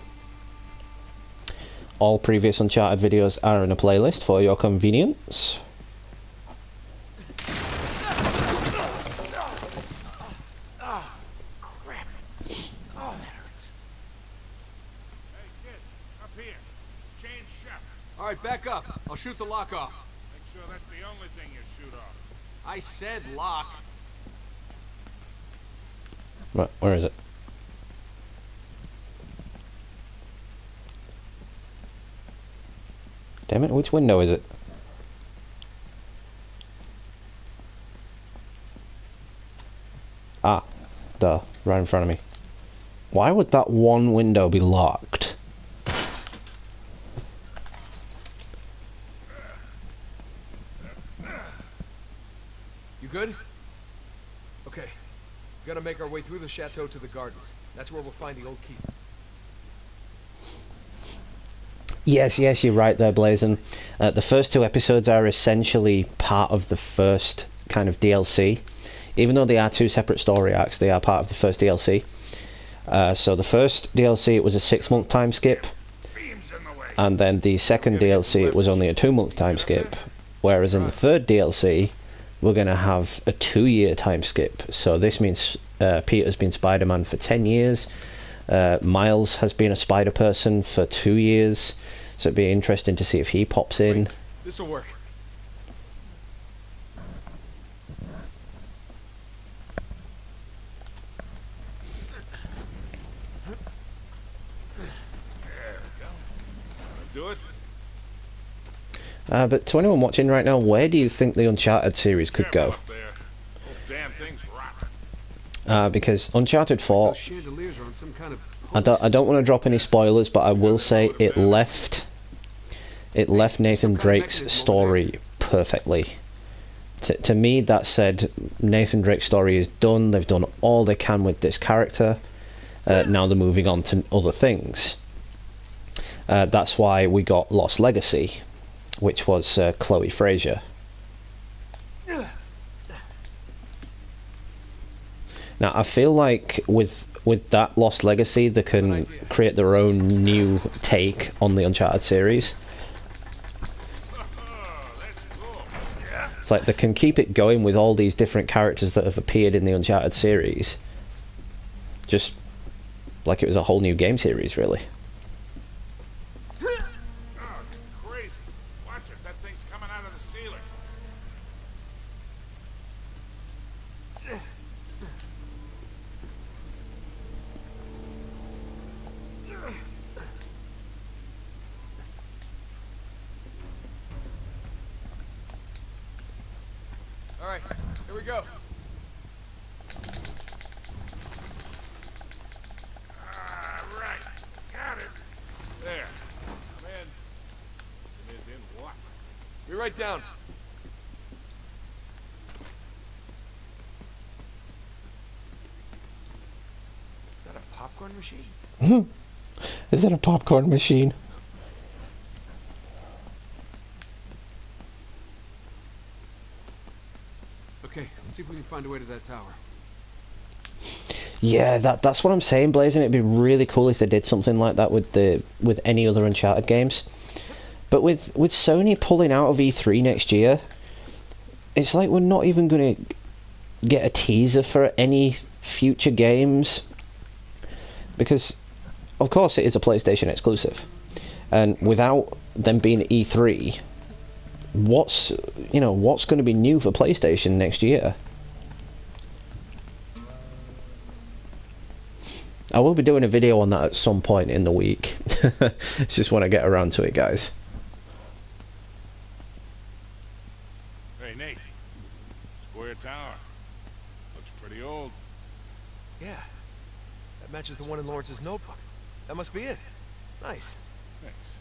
All previous Uncharted videos are in a playlist for your convenience. Crap. Oh, that hurts. Hey, kid, up here. It's chain shut. All right, back up. I'll shoot the lock off. Make sure that's the only thing you shoot off. I said lock. Right, where is it? Damn it, which window is it? Ah, duh, right in front of me. Why would that one window be locked? You good? Okay. We gotta make our way through the chateau to the gardens. That's where we'll find the old keep. Yes, you're right there, Blazon. The first 2 episodes are essentially part of the first kind of DLC. Even though they are 2 separate story arcs, they are part of the first DLC. So the first DLC, it was a 6-month time skip. And then the second DLC, it was only a 2-month time skip. Whereas in the third DLC, we're going to have a 2-year time skip. So this means Peter's been Spider-Man for 10 years. Miles has been a Spider-Person for 2 years. So it'd be interesting to see if he pops in. This'll work. Do it? But to anyone watching right now, where do you think the Uncharted series could go? Up there. Oh, damn thing's rotten. Because Uncharted 4, Those chandeliers are on some kind of I don't want to drop any spoilers, but I will say it left Nathan Drake's story perfectly. To me, that said, Nathan Drake's story is done. They've done all they can with this character. Now they're moving on to other things. That's why we got Lost Legacy, which was Chloe Fraser. Now I feel like with that Lost Legacy, they can create their own new take on the Uncharted series. It's like they can keep it going with all these different characters that have appeared in the Uncharted series, just like it was a whole new game series, really. Oh, crazy. Watch it. That thing's coming out of the ceiling. All right, here we go. Right. Got it. There. Come in. It is in what? Be right down. Is that a popcorn machine? Is that a popcorn machine? Okay, let's see if we can find a way to that tower. Yeah, that's what I'm saying, Blazon. It'd be really cool if they did something like that with any other Uncharted games. But with Sony pulling out of E3 next year, it's like we're not even going to get a teaser for any future games. Because, of course, it is a PlayStation exclusive. And without them being E3, what's going to be new for PlayStation next year? I will be doing a video on that at some point in the week. It's just when I get around to it, guys. Hey, Nate. Square tower. Looks pretty old. Yeah, that matches the one in Lawrence's notebook. That must be it. Nice. Thanks.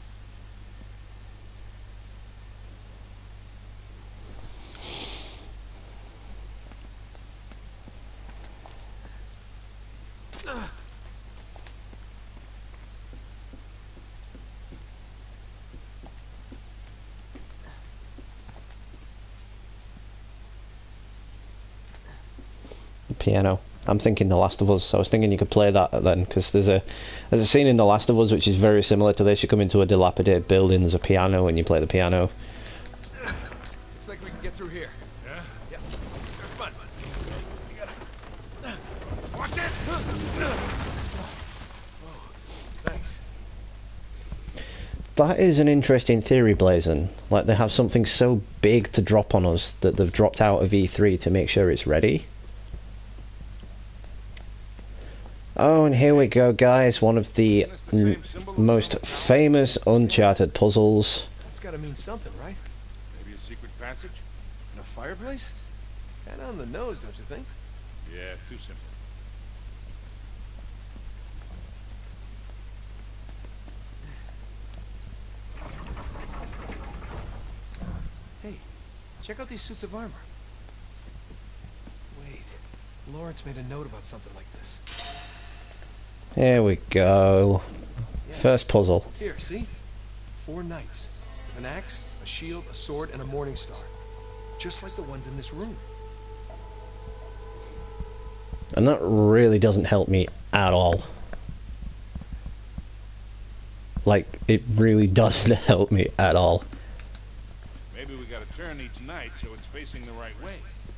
The piano. I'm thinking The Last of Us. I was thinking you could play that then, because there's a scene in The Last of Us which is very similar to this. You come into a dilapidated building, there's a piano, and you play the piano. Looks like we can get through here. Yeah? Yeah. Come on. You gotta... Watch it! Oh, thanks. That is an interesting theory, Blazon. Like, they have something so big to drop on us that they've dropped out of E3 to make sure it's ready. Oh, and here we go, guys. One of the most famous Uncharted puzzles. That's gotta mean something, right? Maybe a secret passage? In a fireplace? Kinda on the nose, don't you think? Yeah, too simple. Hey, check out these suits of armor. Wait, Lawrence made a note about something like this. Here we go. Yeah. First puzzle. Here, see? 4 knights. An axe, a shield, a sword, and a morning star. Just like the ones in this room. And that really doesn't help me at all. Like, it really doesn't help me at all. Maybe we gotta turn each knight so it's facing the right way.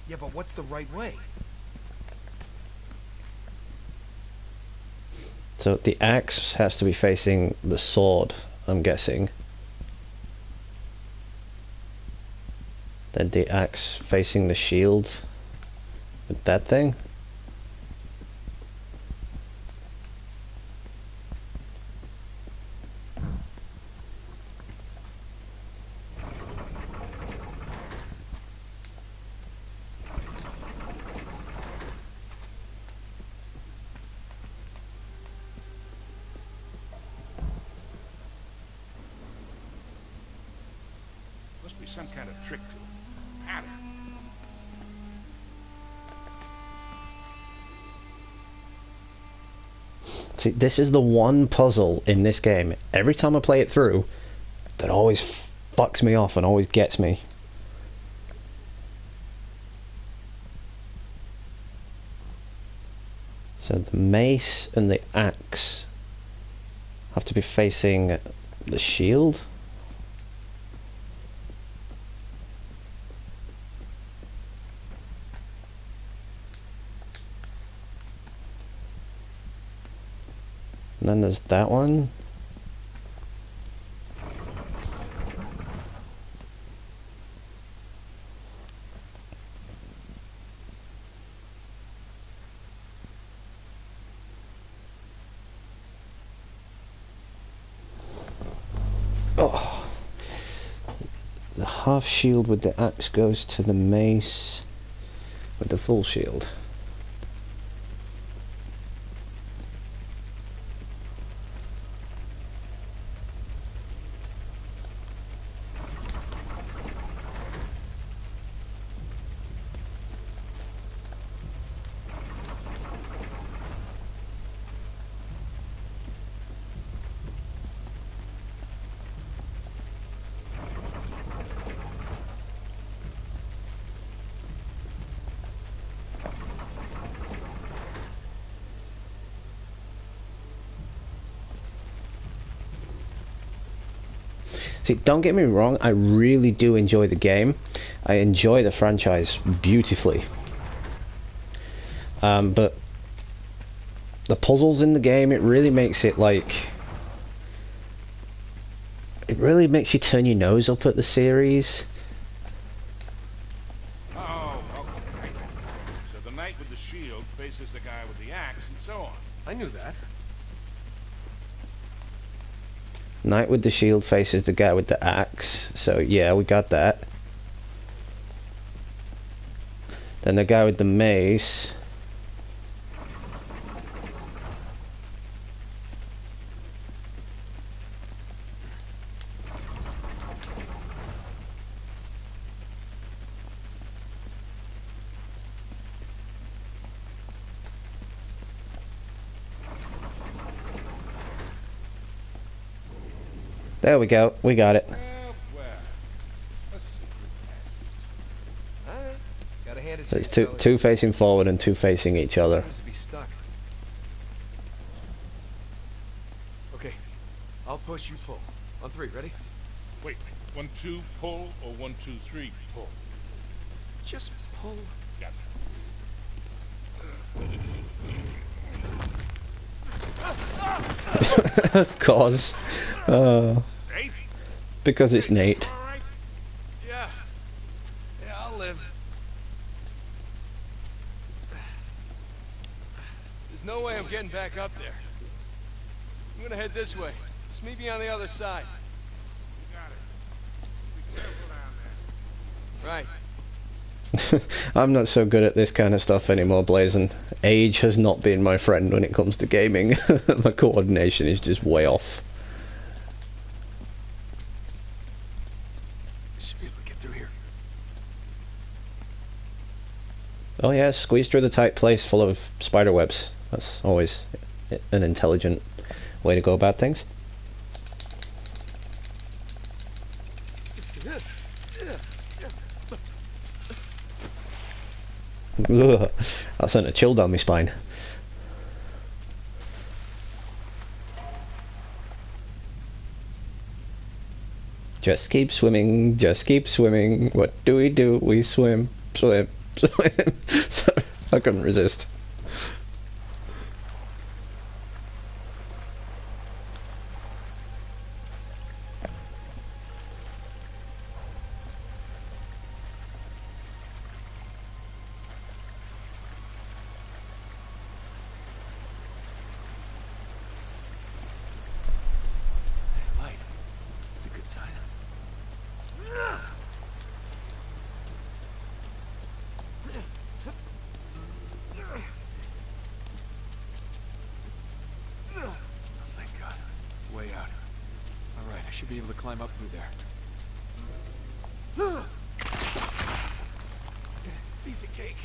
Yeah, but what's the right way? So the axe has to be facing the sword, I'm guessing. Then the axe facing the shield with that thing. Must be some kind of trick to it. Pattern. See, this is the one puzzle in this game, every time I play it through, that always fucks me off and always gets me. So the mace and the axe have to be facing the shield. And then there's that one. Oh. The half shield with the axe goes to the mace with the full shield. See, don't get me wrong, I really do enjoy the game. I enjoy the franchise beautifully. But the puzzles in the game, it really makes it like... It really makes you turn your nose up at the series. Oh, okay. So the knight with the shield faces the guy with the axe and so on. I knew that. Knight with the shield faces the guy with the axe, so yeah, we got that. Then the guy with the mace. There we go, we got it. Well, a secret passage. Alright. Gotta hand it So to it's you, two facing forward and two facing each other. Seems to be stuck. Okay, I'll push, you pull. On 3, ready? Wait, 1, 2, pull, or 1, 2, 3, pull? Just pull. Gotcha. Cause. Nate? Because it's Nate. All right. Yeah. Yeah, I'll live. There's no way I'm getting back up there. I'm gonna head this way. Just meet me on the other side. Got it. Be careful down there. Right. I'm not so good at this kind of stuff anymore, Blazon. Age has not been my friend when it comes to gaming. My coordination is just way off. Should be able to get through here. Oh yeah, squeeze through the tight place full of spider webs. That's always an intelligent way to go about things. Ugh, that sent a chill down my spine. Just keep swimming, just keep swimming. What do? We swim, swim, swim. Sorry, I couldn't resist. Light. It's a good sign. Oh, thank God. Way out. All right, I should be able to climb up through there. Piece of cake.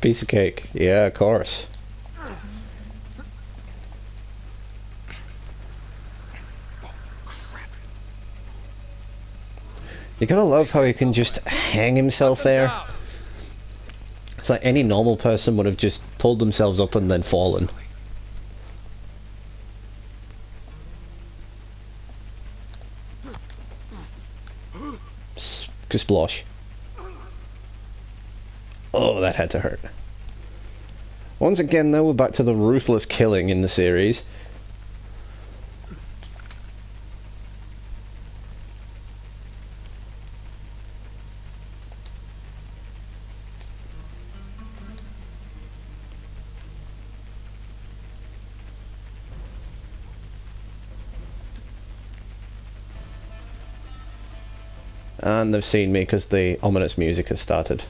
Piece of cake. Yeah, of course. You gotta love how he can just hang himself there. It's like any normal person would have just pulled themselves up and then fallen. Splosh. Oh, that had to hurt. Once again, though, we're back to the ruthless killing in the series. And they've seen me because the ominous music has started.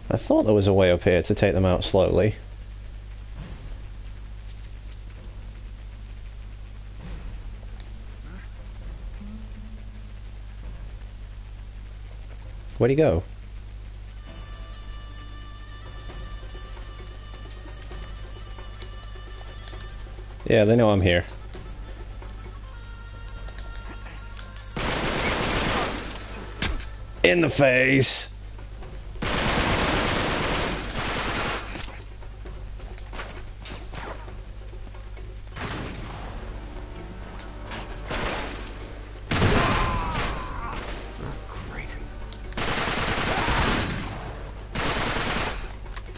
I thought there was a way up here to take them out slowly. Where'd he go? Yeah, they know I'm here. In the face!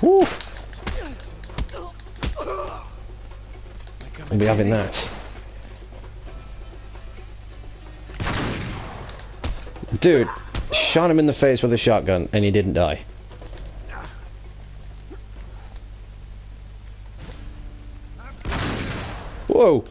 Woo! I'll be having that. Dude, shot him in the face with a shotgun and he didn't die. Whoa!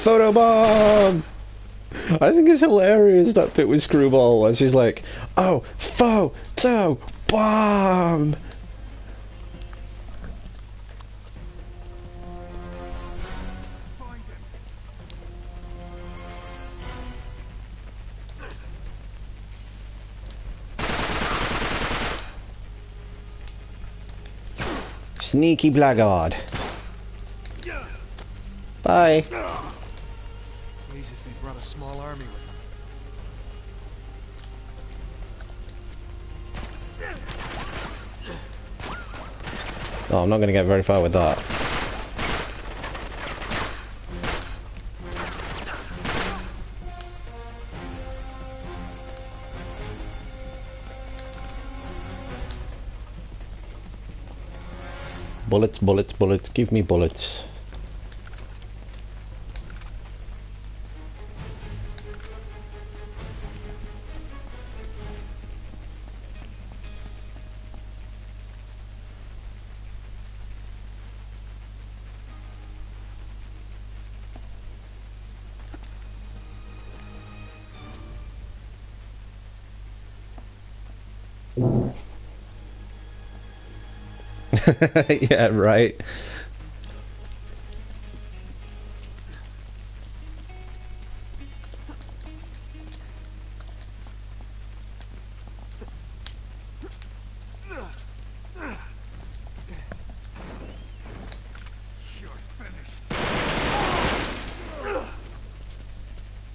Photobomb! I think it's hilarious, that bit with Screwball where she's like, oh, photo-bomb! Sneaky blackguard. Bye. Jesus, they brought a small army with them. Oh, I'm not going to get very far with that. Bullets, bullets, bullets. Give me bullets. Yeah, right.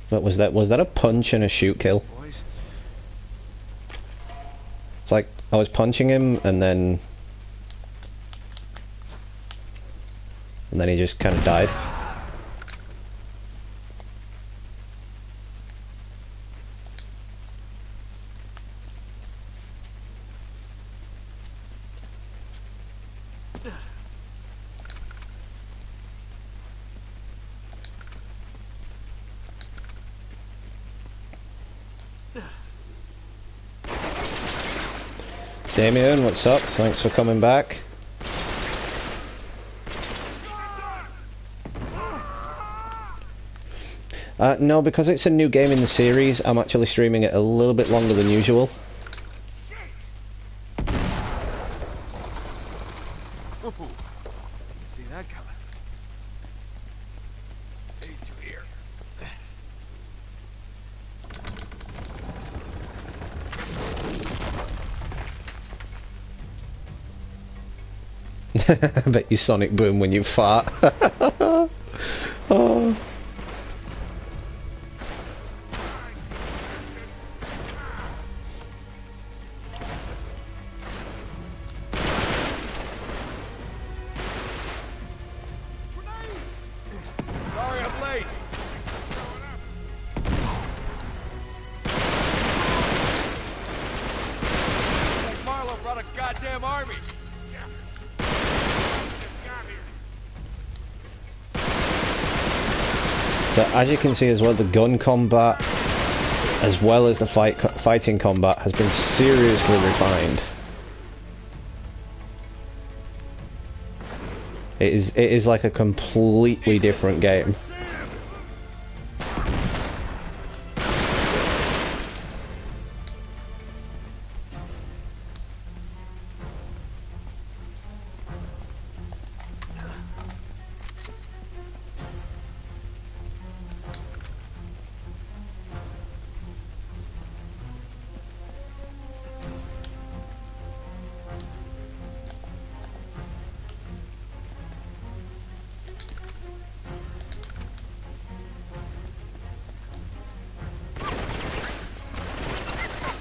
What was that? Was that a punch and a shoot kill? It's like I was punching him and then he just kind of died. Damien, what's up? Thanks for coming back. No, because it's a new game in the series, I'm actually streaming it a little bit longer than usual. See that coming? Need to hear. I bet you sonic boom when you fart. Oh. Sorry I'm late. Like Marlo brought a goddamn army. So as you can see as well, the gun combat as well as the fighting combat has been seriously refined. It is like a completely different game.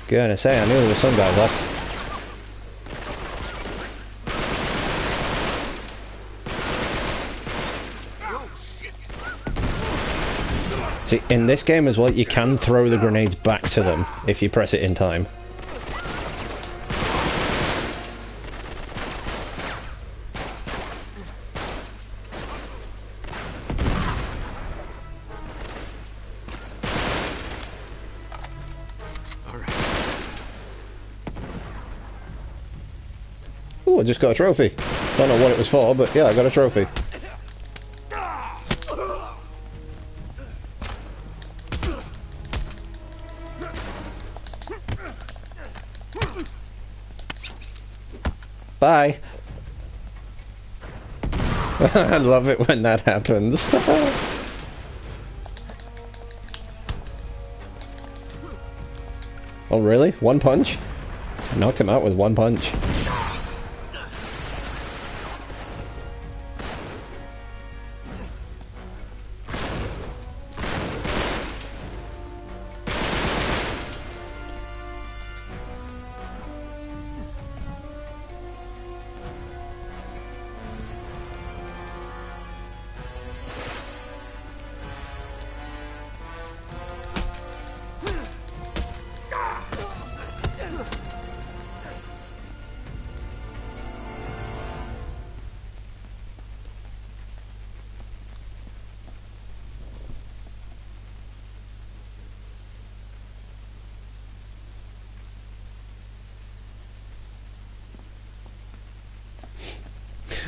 Gonna say, I knew there was some guys left. See, in this game as well, you can throw the grenades back to them if you press it in time. I just got a trophy. Don't know what it was for, but yeah, I got a trophy. Bye. I love it when that happens. Oh really? One punch? I knocked him out with one punch.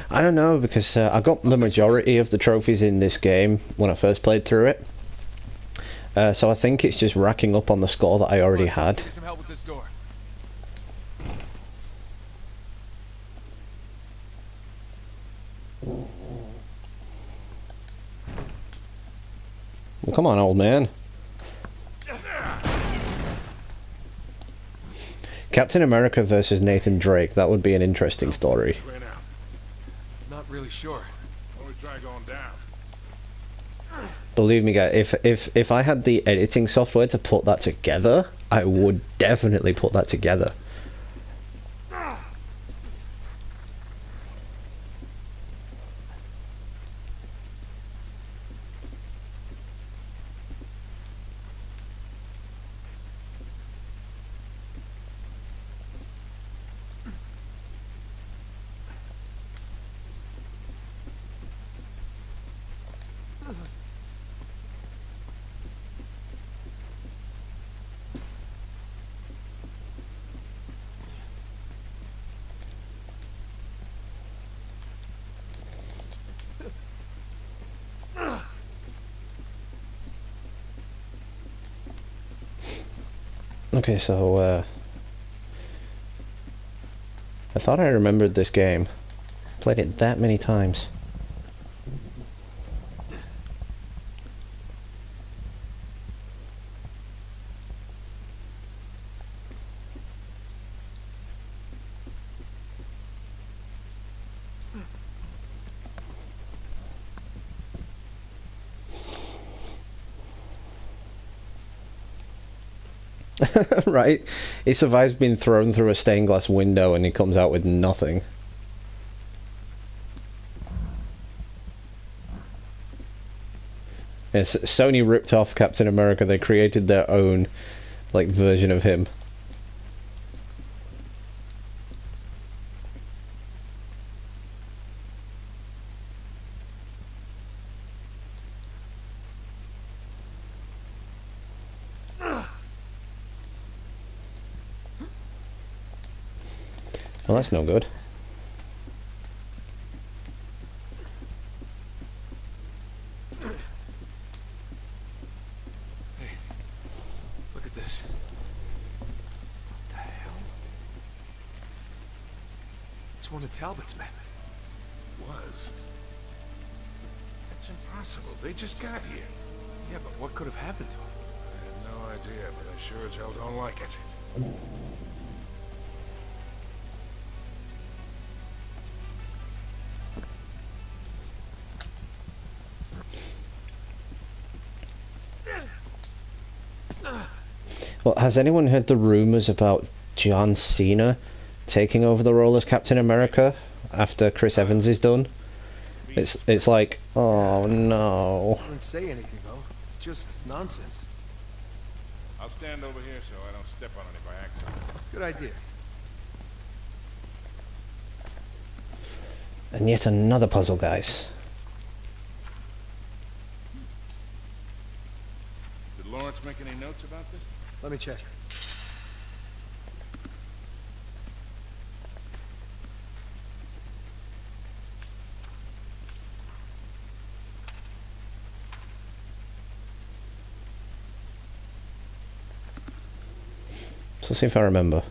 I don't know, because I got the majority of the trophies in this game when I first played through it. So I think it's just racking up on the score that I already had. Need some help with this door. Well, come on, old man. Captain America versus Nathan Drake. That would be an interesting story. Not really sure. Only try going down. Believe me, guys, if I had the editing software to put that together, I would definitely put that together. Okay, so I thought I remembered this game. Played it that many times. Right? He survives being thrown through a stained glass window and he comes out with nothing. Yes, Sony ripped off Captain America. They created their own, like, version of him. Well, that's no good. Hey, look at this. What the hell? It's one of Talbot's men. Was. That's impossible. They just got here. Yeah, but what could have happened to him? I have no idea, but I sure as hell don't like it. Well, has anyone heard the rumors about John Cena taking over the role as Captain America after Chris Evans is done? It's like, oh no. Doesn't say anything though. It's just nonsense. I'll stand over here so I don't step on it by accident. Good idea. And yet another puzzle, guys. Did Lawrence make any notes about this? Let me check. So let's see if I remember.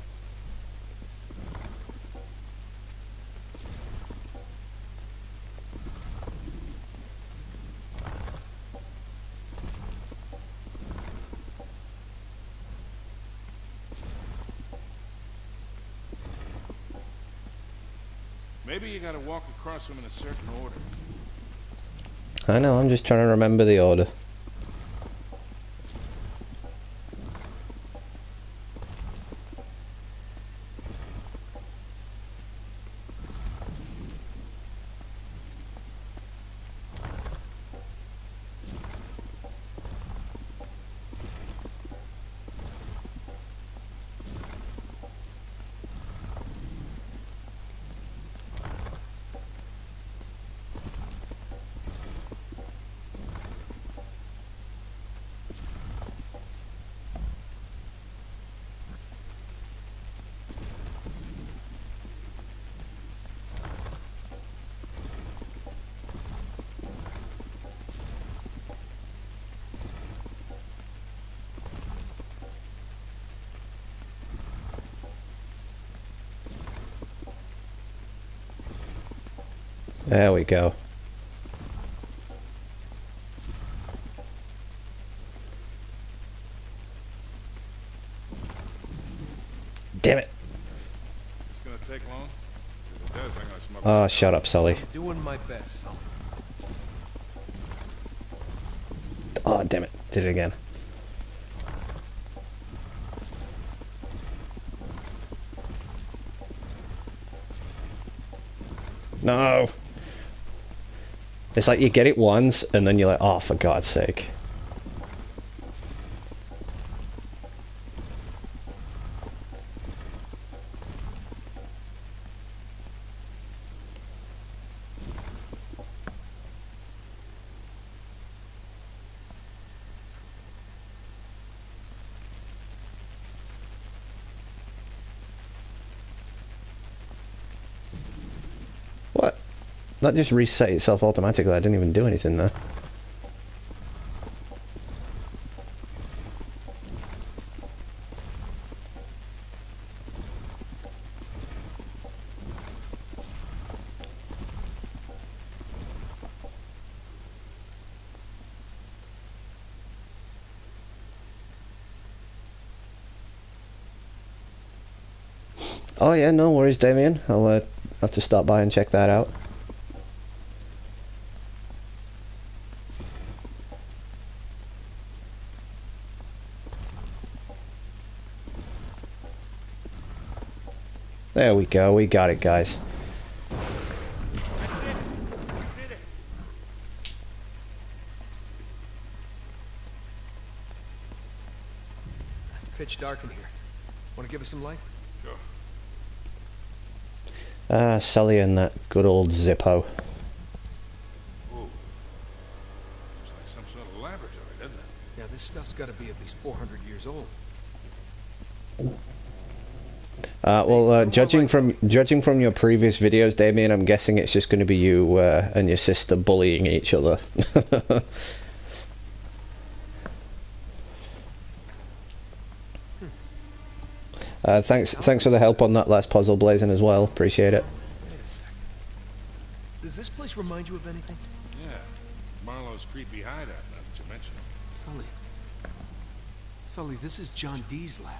Maybe you gotta walk across them in a certain order. I know, I'm just trying to remember the order. There we go. Damn it. It's gonna take long? If it does, I'm gonna smuggle Oh, some. shut up, Sully. I'm doing my best, Sully. Oh, damn it. Did it again. No. It's like you get it once and then you're like, oh, for God's sake. What? That just reset itself automatically. I didn't even do anything there. Oh yeah, no worries, Damien. I'll have to stop by and check that out. There we go, we got it, guys. It's pitch dark in here. Want to give us some light? Sure. Ah, Sully and that good old Zippo. Ooh. Looks like some sort of laboratory, doesn't it? Yeah, this stuff's got to be at least 400 years old. Well, judging from your previous videos, Damien, I'm guessing it's just going to be you and your sister bullying each other. Thanks for the help on that last puzzle, Blazing, as well. Appreciate it. Wait a second. Does this place remind you of anything? Yeah. Marlowe's creepy hideout, now that you mention it. Sully. Sully, this is John Dee's lab.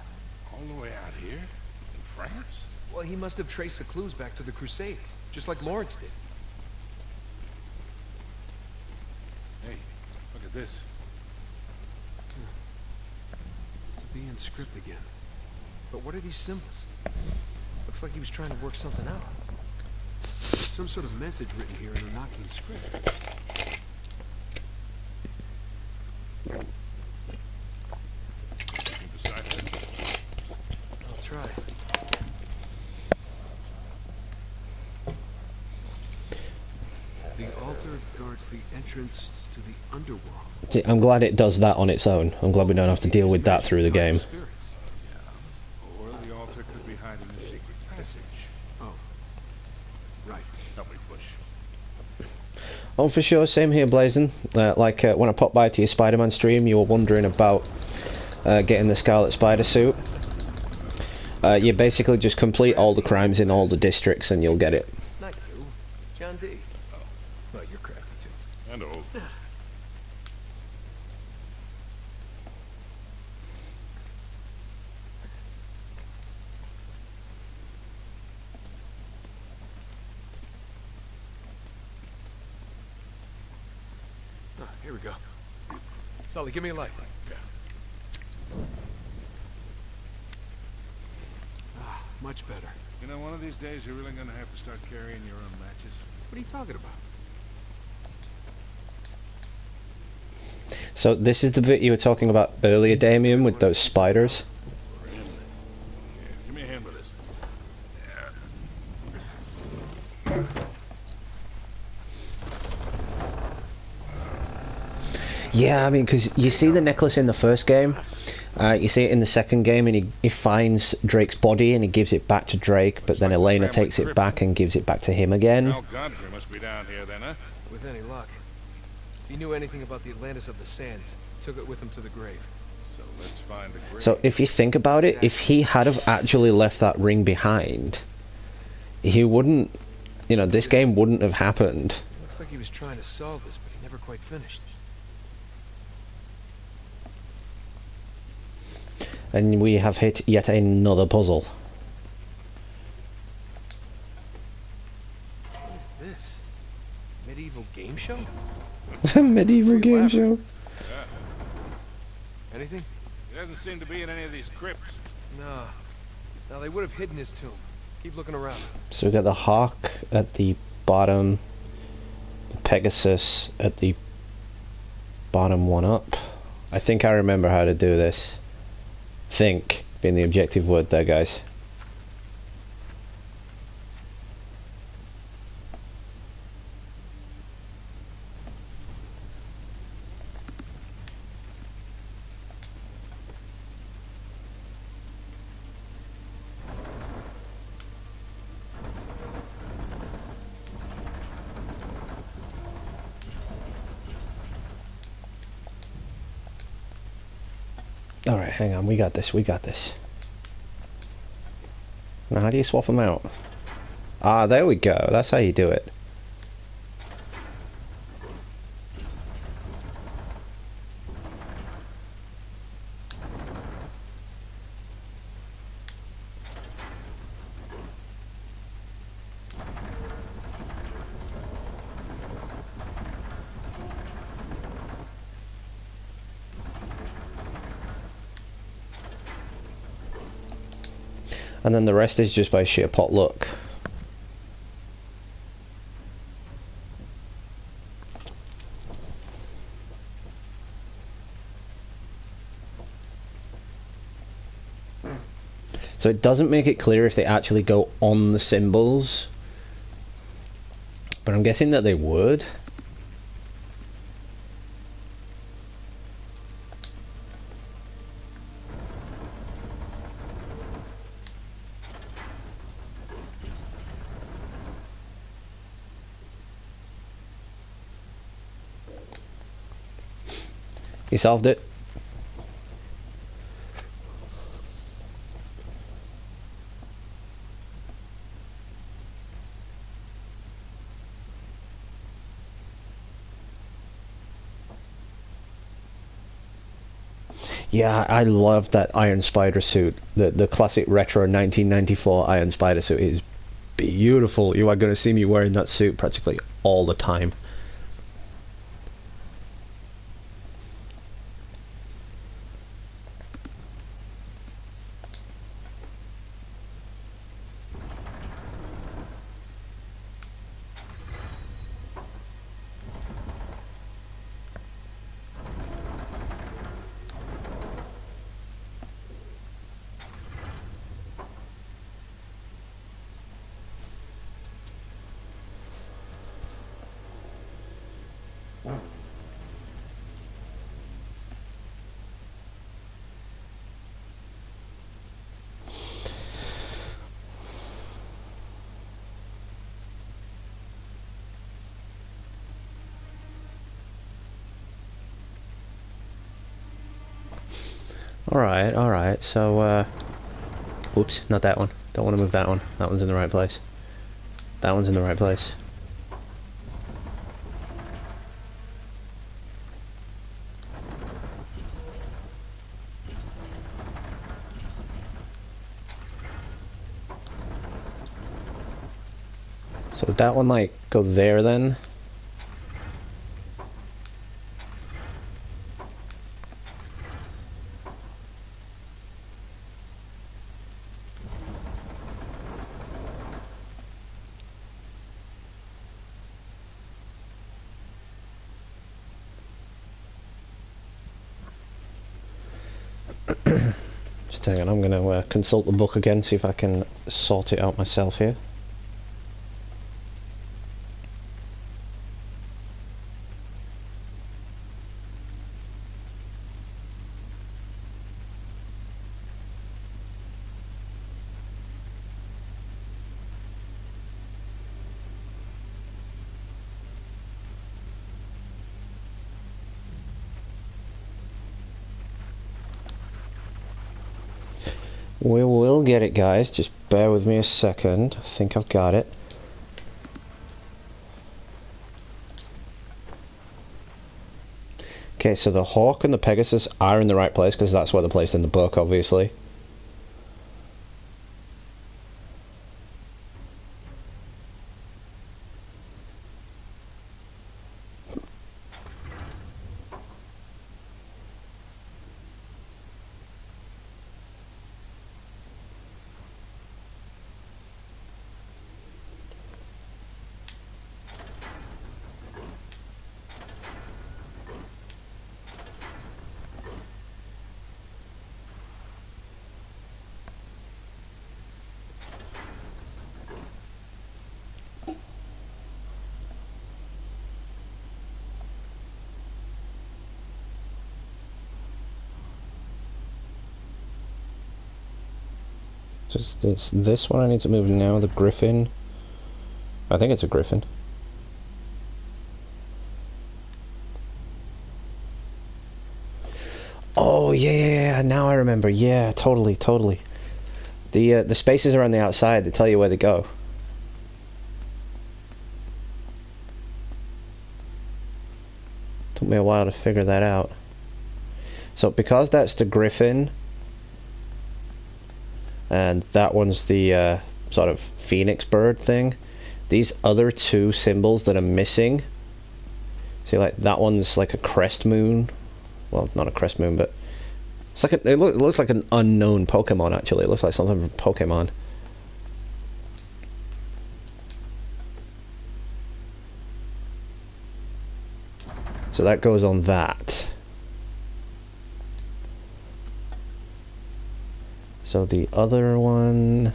All the way out here? In France? Well, he must have traced the clues back to the Crusades, just like Lawrence did. Hey, look at this. Sabian script again. But what are these symbols? Looks like he was trying to work something out. There's some sort of message written here in a Nakian script. You can decipher it. I'll try. The altar guards the entrance to the underworld. See, I'm glad it does that on its own. I'm glad we don't have to deal with that through the game. Or the altar could be hiding a secret passage. Oh. Right. Help me push. Oh, for sure. Same here, Blazing. When I popped by to your Spider-Man stream, you were wondering about getting the Scarlet Spider suit. You basically just complete all the crimes in all the districts and you'll get it. Not you. John D. Oh. Well, you're crafty too. And old. Here we go. Sully, give me a light. Yeah. Ah, much better. You know, one of these days you're really gonna have to start carrying your own matches. What are you talking about? So this is the bit you were talking about earlier, Damien, with those spiders. Yeah, give me a hand with this. Yeah, I mean, because you see the necklace in the first game, you see it in the second game, and he finds Drake's body and he gives it back to Drake, but then Elena takes it back and gives it back to him again. Al Godfrey must be down here then, huh? With any luck. If he knew anything about the Atlantis of the Sands, took it with him to the grave. So let's find the grave. So if you think about it, if he had have actually left that ring behind, he wouldn't, you know, this game wouldn't have happened. Looks like he was trying to solve this, but he never quite finished. And we have hit yet another puzzle. What is this? Medieval game show? Medieval game show. Yeah. Anything? He doesn't seem to be in any of these crypts. No. Now they would have hidden his tomb. Keep looking around. So we got the Hawk at the bottom, the Pegasus at the bottom one up. I think I remember how to do this. Think being the objective word there, guys. Alright, hang on, we got this, we got this. Now how do you swap them out? Ah, there we go, that's how you do it. And then the rest is just by sheer pot luck. So it doesn't make it clear if they actually go on the symbols, but I'm guessing that they would. You solved it. Yeah, I love that Iron Spider suit. The classic retro 1994 Iron Spider suit is beautiful. You are going to see me wearing that suit practically all the time. Alright, so, oops, not that one. Don't want to move that one. That one's in the right place. That one's in the right place. So would that one, like, go there then? Just hang on, I'm going to consult the book again, see if I can sort it out myself here. We will get it, guys. Just bear with me a second. I think I've got it. Okay, so the Hawk and the Pegasus are in the right place, because that's where they're placed in the book, obviously. Just it's this one I need to move now, the Griffin. I think it's a Griffin. Oh yeah, now I remember. Yeah, totally. The spaces around the outside, they tell you where they go. Took me a while to figure that out. So because that's the Griffin, and that one's the sort of phoenix bird thing, these other two symbols that are missing, see, like that one's like a crest moon. Well, not a crest moon, but it's like it looks like an unknown Pokemon. Actually, it looks like something from Pokemon. So that goes on that. So the other one,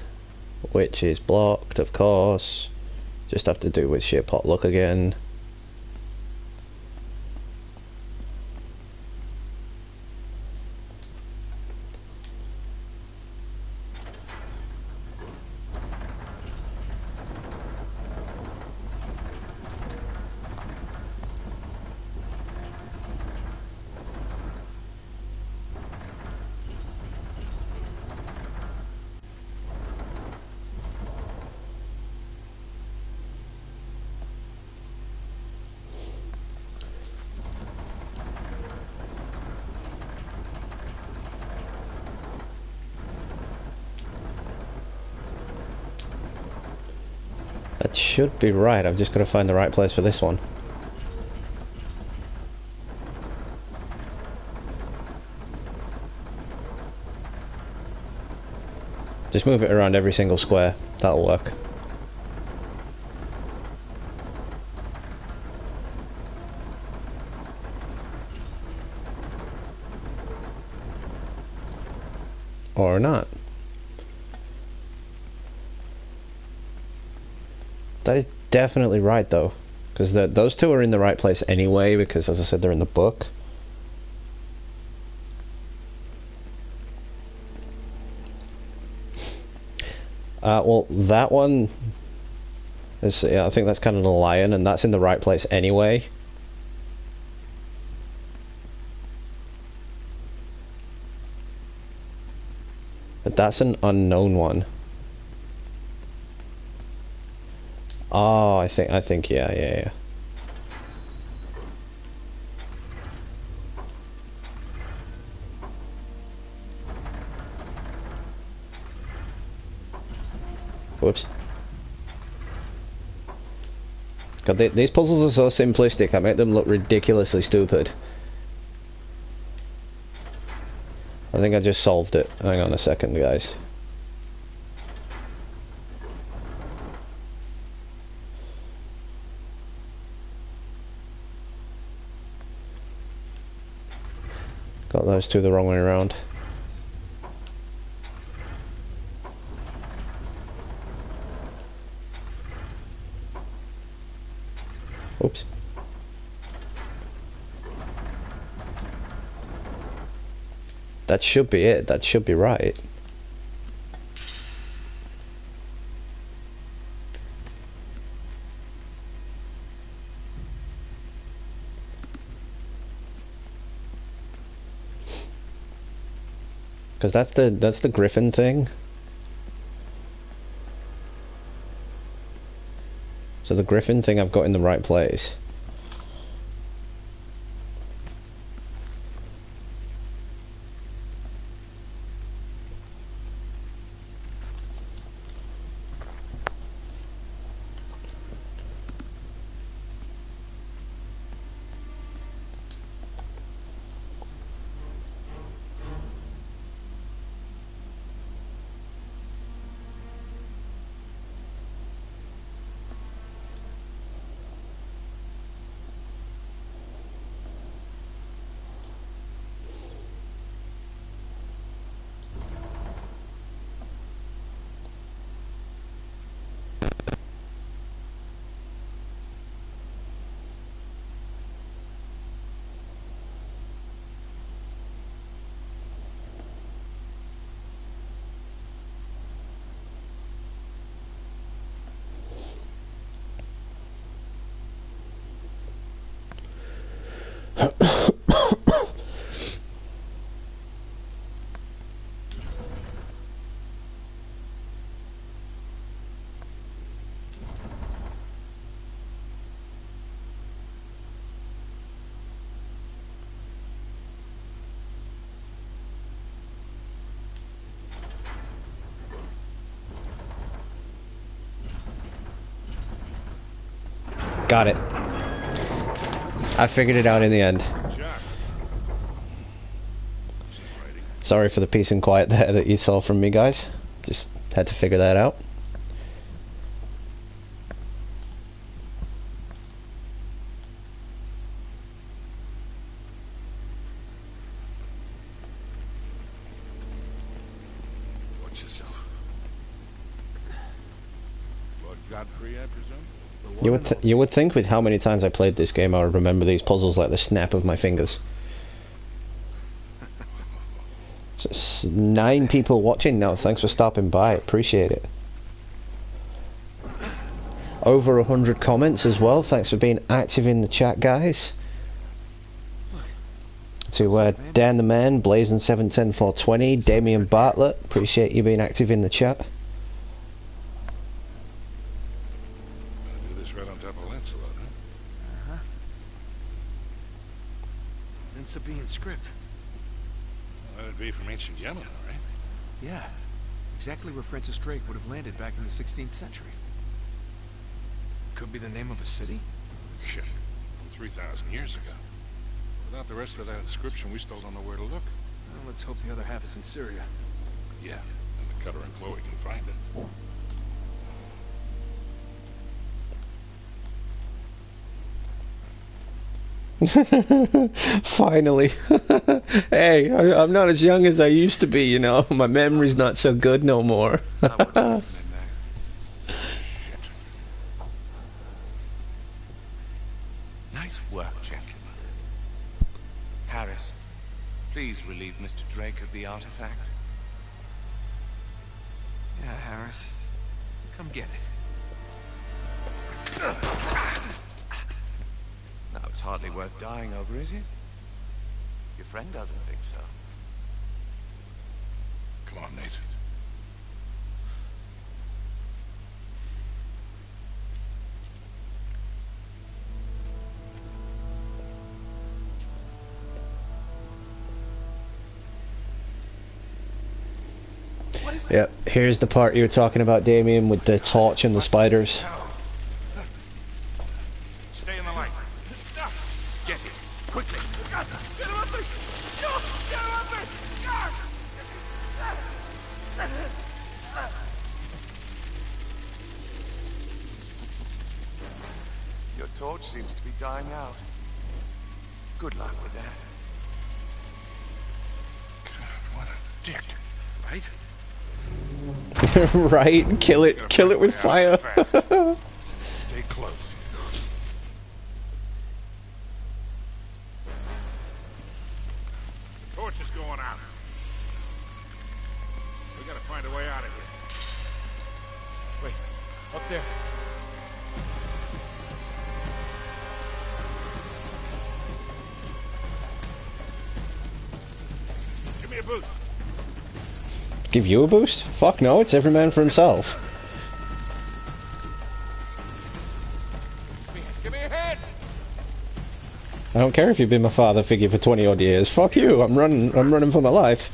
which is blocked, of course, just have to do with sheer pot luck again. That should be right. I've just got to find the right place for this one. Just move it around every single square. That'll work. Or not. That is definitely right, though, because those two are in the right place anyway, because, as I said, they're in the book. Well, that one is, yeah, I think that's kind of the lion, and that's in the right place anyway. But that's an unknown one. Oh, I think, yeah. Whoops. God, these puzzles are so simplistic, I make them look ridiculously stupid. I think I just solved it. Hang on a second, guys. Got those two the wrong way around. That should be it. That should be right. Because that's the Griffin thing. So the Griffin thing I've got in the right place. Got it. I figured it out in the end. Sorry for the peace and quiet there that you saw from me, guys. Just had to figure that out. Watch yourself. Lord Godfrey, I presume? You would think with how many times I played this game I would remember these puzzles like the snap of my fingers. So 9 people watching now, thanks for stopping by, appreciate it. Over 100 comments as well, thanks for being active in the chat, guys. To Dan the Man, Blazing710420, Damien Bartlett, appreciate you being active in the chat. Sabine script. Well, that'd be from ancient Yemen, right? Yeah, exactly where Francis Drake would have landed back in the 16th century. Could be the name of a city? Shit, 3,000 years ago. Without the rest of that inscription, we still don't know where to look. Well, let's hope the other half is in Syria. Yeah, and the Cutter and Chloe can find it. Finally. Hey, I'm not as young as I used to be, you know. My memory's not so good no more. Shit. Nice work, gentlemen. Harris, please relieve Mr. Drake of the artifact. Yeah, Harris. Come get it. Now, it's hardly worth dying over, is it? Your friend doesn't think so. Come on, Nate. Yep, here's the part you were talking about, Damien, with the torch and the spiders. Stay in the light. Get it, quickly. Your torch seems to be dying out. Good luck with that. God, what a dick. Right? Right? Kill it with fire. Stay close. Torch is going out. We gotta find a way out of here. Wait, up there. Give me a boost. Give you a boost? Fuck no, it's every man for himself. Give me a hand. I don't care if you've been my father figure for 20 odd years. Fuck you, I'm running for my life.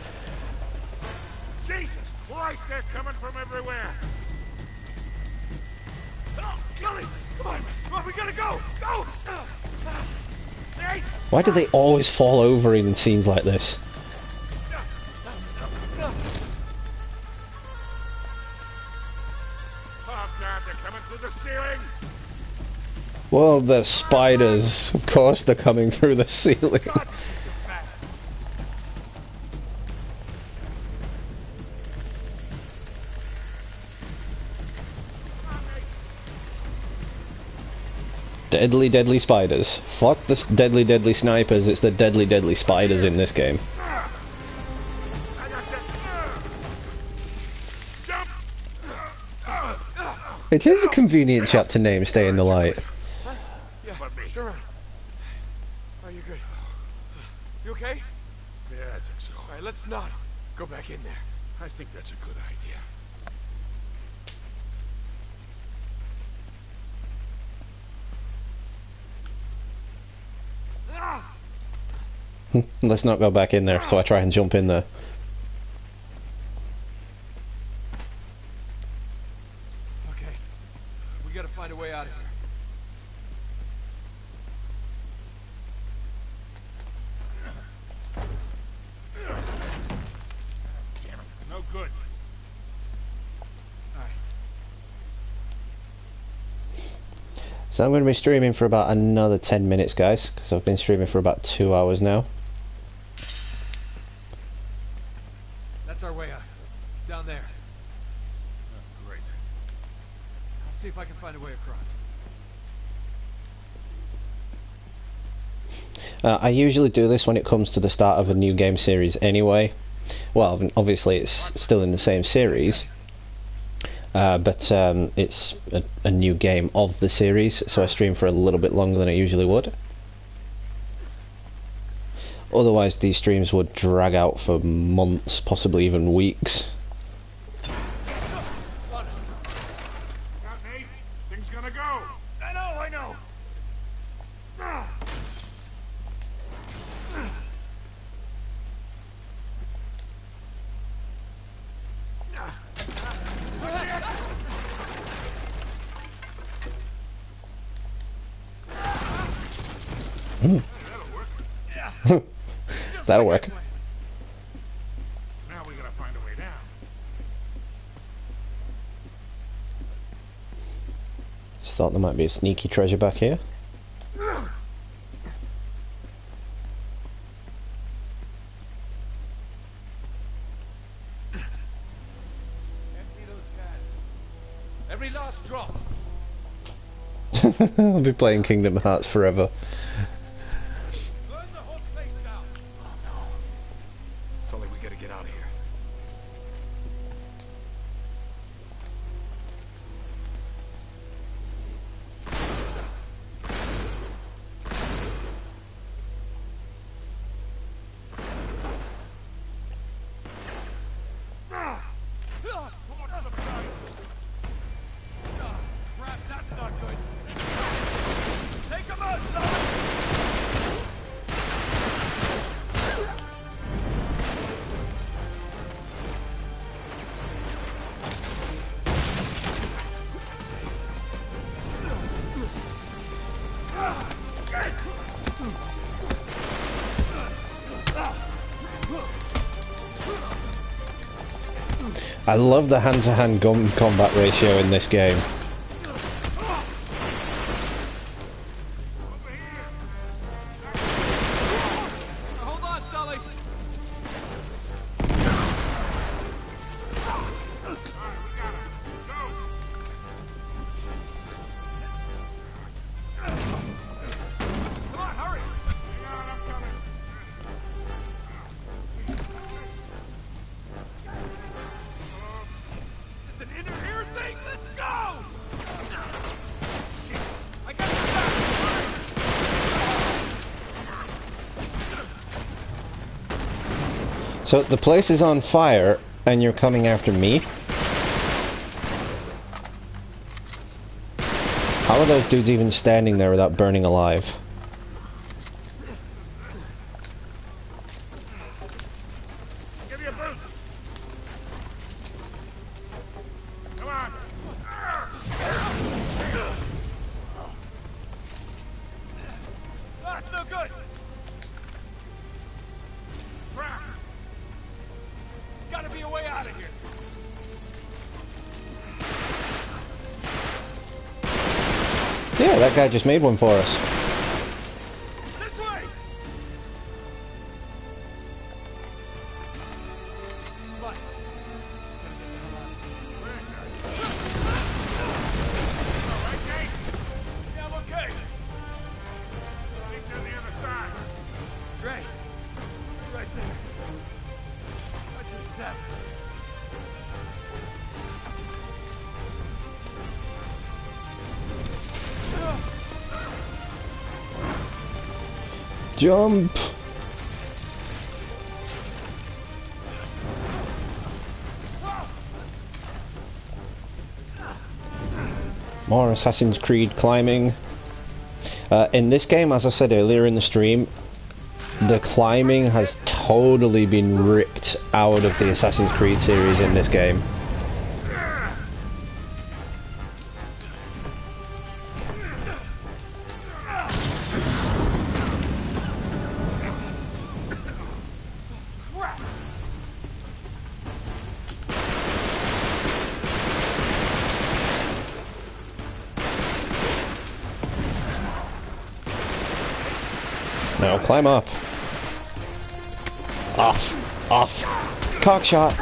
Jesus Christ, they're coming from everywhere. Oh, Gilly, come on, we gotta go, go. Why do they always fall over in scenes like this? Oh God, they're coming through the ceiling. Well, they're spiders. Of course they're coming through the ceiling. God, Deadly, deadly spiders. Fuck the deadly, deadly snipers. It's the deadly, deadly spiders in this game. It is a convenient chapter name, Stay in the Light. yeah, sure. Are you good? You okay? Yeah, I think so. All right, let's not go back in there. I think that's a good idea. Let's not go back in there, so I try and jump in there. Okay, we gotta find a way out of here. Damn it, it's no good. All right. So I'm going to be streaming for about another 10 minutes, guys, because I've been streaming for about 2 hours now. That's our way out. Down there. Oh, great. I'll see if I can find a way across. I usually do this when it comes to the start of a new game series anyway. Well, obviously it's still in the same series, but it's a new game of the series, so I stream for a little bit longer than I usually would. Otherwise these streams would drag out for months, possibly even weeks. Got Nate. Things gonna go. I know. That'll work. Now we gotta find a way down. Just thought there might be a sneaky treasure back here. Every last drop. I'll be playing Kingdom Hearts forever. Burn the whole place down. Oh no. Sully, we gotta get out of here. Crap, that's not good. Take him out, Sully! I love the hand-to-hand gun combat ratio in this game. Hold on, Sully! Come on, hurry! So the place is on fire, and you're coming after me? How are those dudes even standing there without burning alive? Give me a boost. Come on. That's no good. Crap. Gotta be a way out of here. Yeah, that guy just made one for us. This way. Right. All right, Nate? Yeah, I'm okay. Meet you on the other side. Great. Right there. Watch your step. Jump! More Assassin's Creed climbing. In this game, as I said earlier in the stream, the climbing has totally been ripped out of the Assassin's Creed series in this game. Now climb up. Off. Off. Cockshot.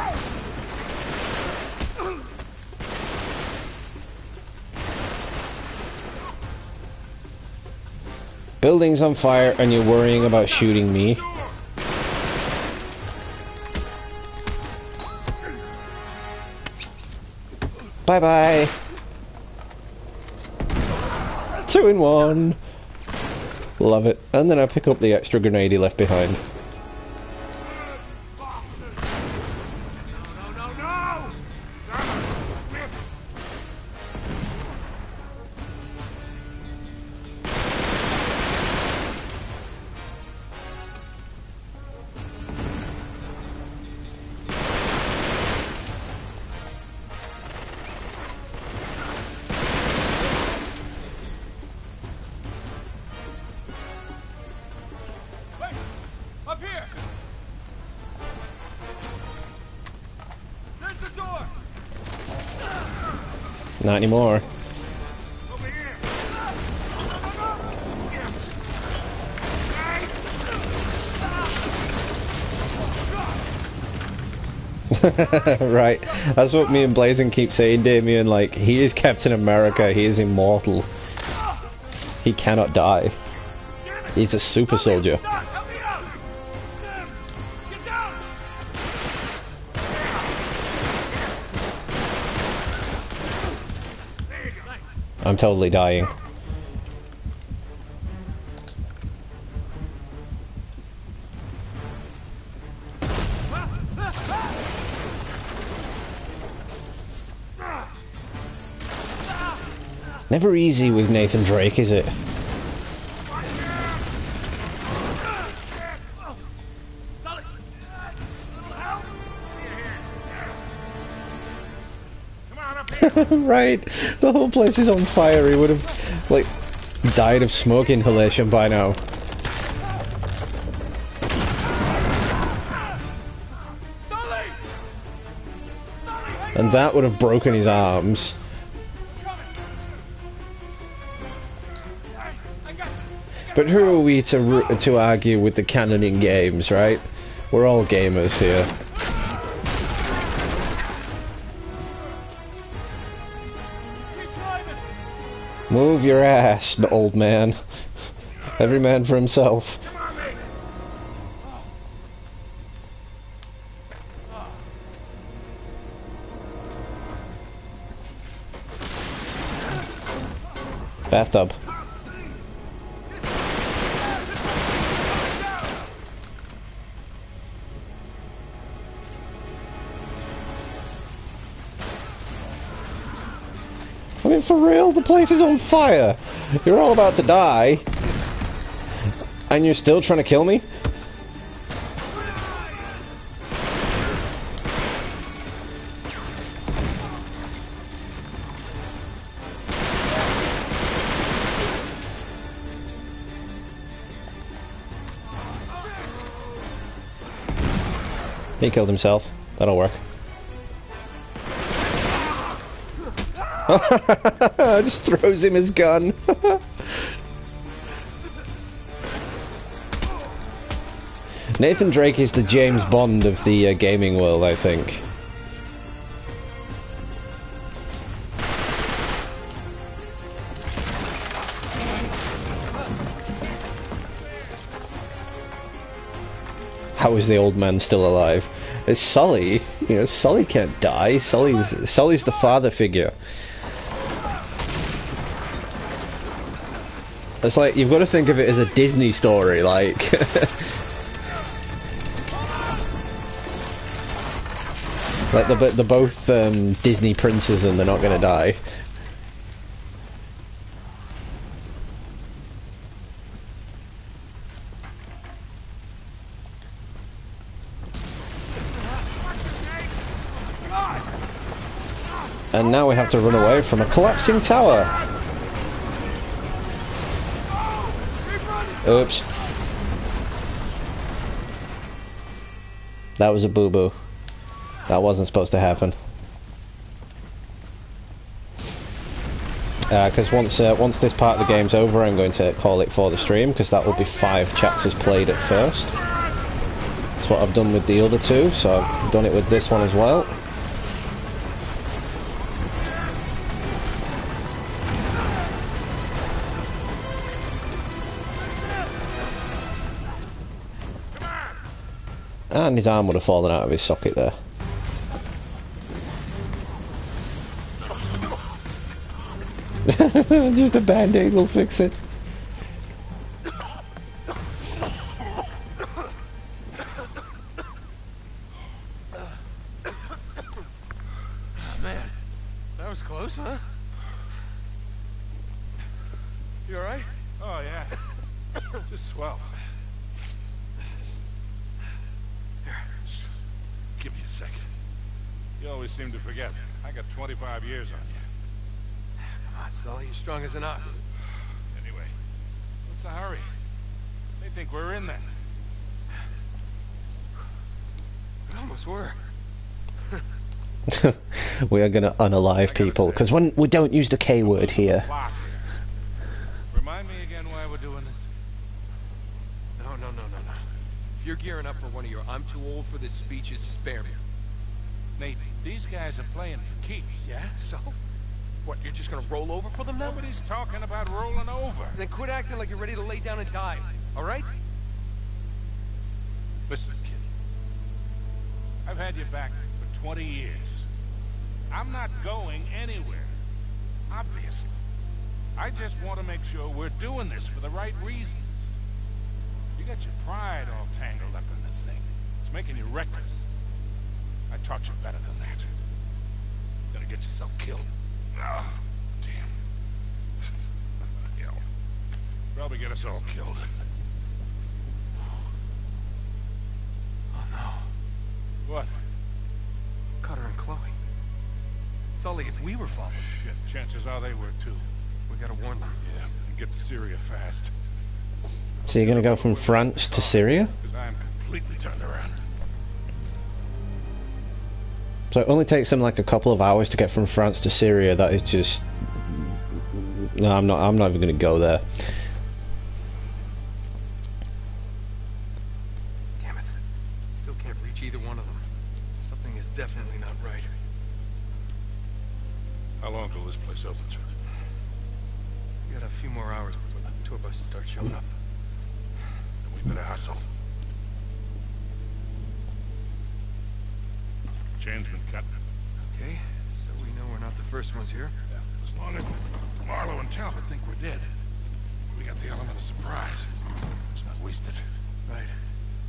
Building's on fire and you're worrying about shooting me. Bye bye. 2 in 1. Love it. And then I pick up the extra grenade he left behind. Up here! There's the door! Not anymore. Over here! Right. That's what me and Blazing keep saying, Damien. Like, he is Captain America. He is immortal. He cannot die. He's a super soldier. Help me out! Get down! There you go. Nice. I'm totally dying. Never easy with Nathan Drake, is it? Right, the whole place is on fire. He would have, like, died of smoke inhalation by now. And that would have broken his arms. But who are we to argue with the canon in games, right? We're all gamers here. Move your ass, old man. Every man for himself. Bathtub. for real? The place is on fire. You're all about to die. And you're still trying to kill me? He killed himself. That'll work. Just throws him his gun. Nathan Drake is the James Bond of the gaming world, I think. How is the old man still alive? It's Sully. You know, Sully can't die. Sully's the father figure. It's like, you've got to think of it as a Disney story, like... like, they're both Disney princes and they're not going to die. And now we have to run away from a collapsing tower. Oops. That was a boo-boo. That wasn't supposed to happen. Because once this part of the game's over, I'm going to call it for the stream, because that will be 5 chapters played at first. That's what I've done with the other 2, so I've done it with this one as well. And his arm would have fallen out of his socket there. Just a band-aid will fix it. Man, that was close, huh? You alright? Oh, yeah. Just swell. Here, Just give me a second. You always seem to forget. I got 25 years on you. come on, Sully, you're strong as an ox. Anyway, what's the hurry? They think we're in there. We almost were. We are going to unalive people, because when we don't use the K word here. Remind me again why we're doing this. No. If you're gearing up for one of your I'm too old for this speeches, spare me. Nate, these guys are playing for keeps. Yeah, so? What, you're just gonna roll over for them now? Nobody's talking about rolling over. Then quit acting like you're ready to lay down and die, alright? Listen, kid. I've had your back for 20 years. I'm not going anywhere. Obviously. I just want to make sure we're doing this for the right reasons. You got your pride all tangled up in this thing. It's making you reckless. I taught you better than that. You're gonna get yourself killed. Oh, damn. Hell. Probably get us all killed. Oh no. What? Cutter and Chloe. Sully, if we were followed, Shit, chances are they were too. we gotta warn them. Yeah, and get to Syria fast. So you're going to go from France to Syria? Because I am completely turned around. So it only takes them like a couple of hours to get from France to Syria. That is just... No, I'm not even going to go there. Damn it. Still can't reach either one of them. Something is definitely not right. How long till this place opens? We got a few more hours before the tour buses start showing up. Then we better hustle. Chain's been cut. Okay, so we know we're not the first ones here. Yeah, as long as Marlowe and Talbot think we're dead, we got the element of surprise. It's not wasted. Right.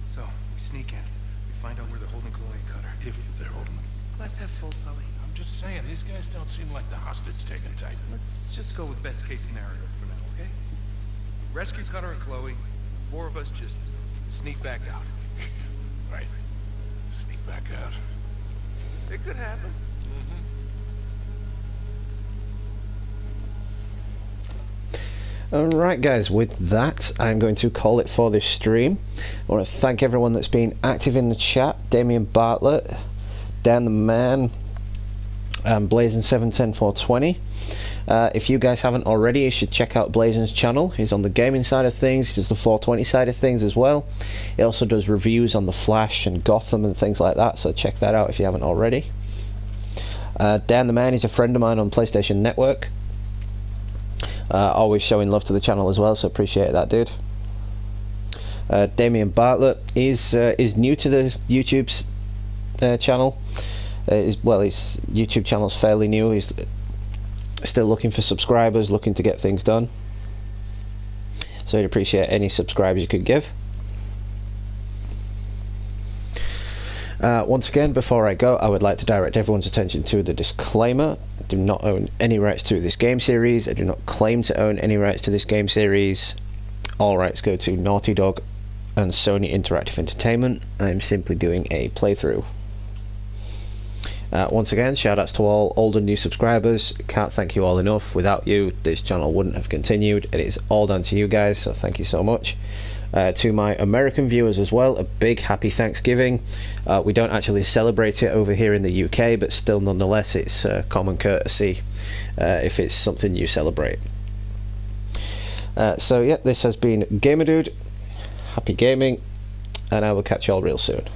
So, we sneak in. We find out where they're holding Chloe and Cutter. If they're holding them. Glass half full, Sully. I'm just saying, these guys don't seem like the hostage-taking type. Let's just go with best case scenario for now, okay? Rescue Cutter and Chloe. 4 of us just sneak back out. Right. Sneak back out. It could happen. Alright guys, with that I'm going to call it for this stream. I want to thank everyone that's been active in the chat. Damien Bartlett, Dan the Man, Blazing710420. If you guys haven't already, you should check out Blazing's channel. He's on the gaming side of things, he does the 420 side of things as well. He also does reviews on the Flash and Gotham and things like that, so check that out if you haven't already. Dan the Man is a friend of mine on PlayStation Network. Always showing love to the channel as well, so appreciate that, dude. Damien Bartlett is new to the YouTube's channel. His YouTube channel's fairly new. He's still looking for subscribers, looking to get things done. So I'd appreciate any subscribers you could give. Once again, before I go, I would like to direct everyone's attention to the disclaimer. I do not own any rights to this game series. I do not claim to own any rights to this game series. All rights go to Naughty Dog and Sony Interactive Entertainment. I am simply doing a playthrough. Once again, shout outs to all old and new subscribers. Can't thank you all enough. Without you, this channel wouldn't have continued. It is all down to you guys, so thank you so much. To my American viewers as well, a big happy Thanksgiving. We don't actually celebrate it over here in the UK, but still nonetheless it's common courtesy if it's something you celebrate. So yeah, this has been Gamer Dude. Happy gaming, and I will catch you all real soon.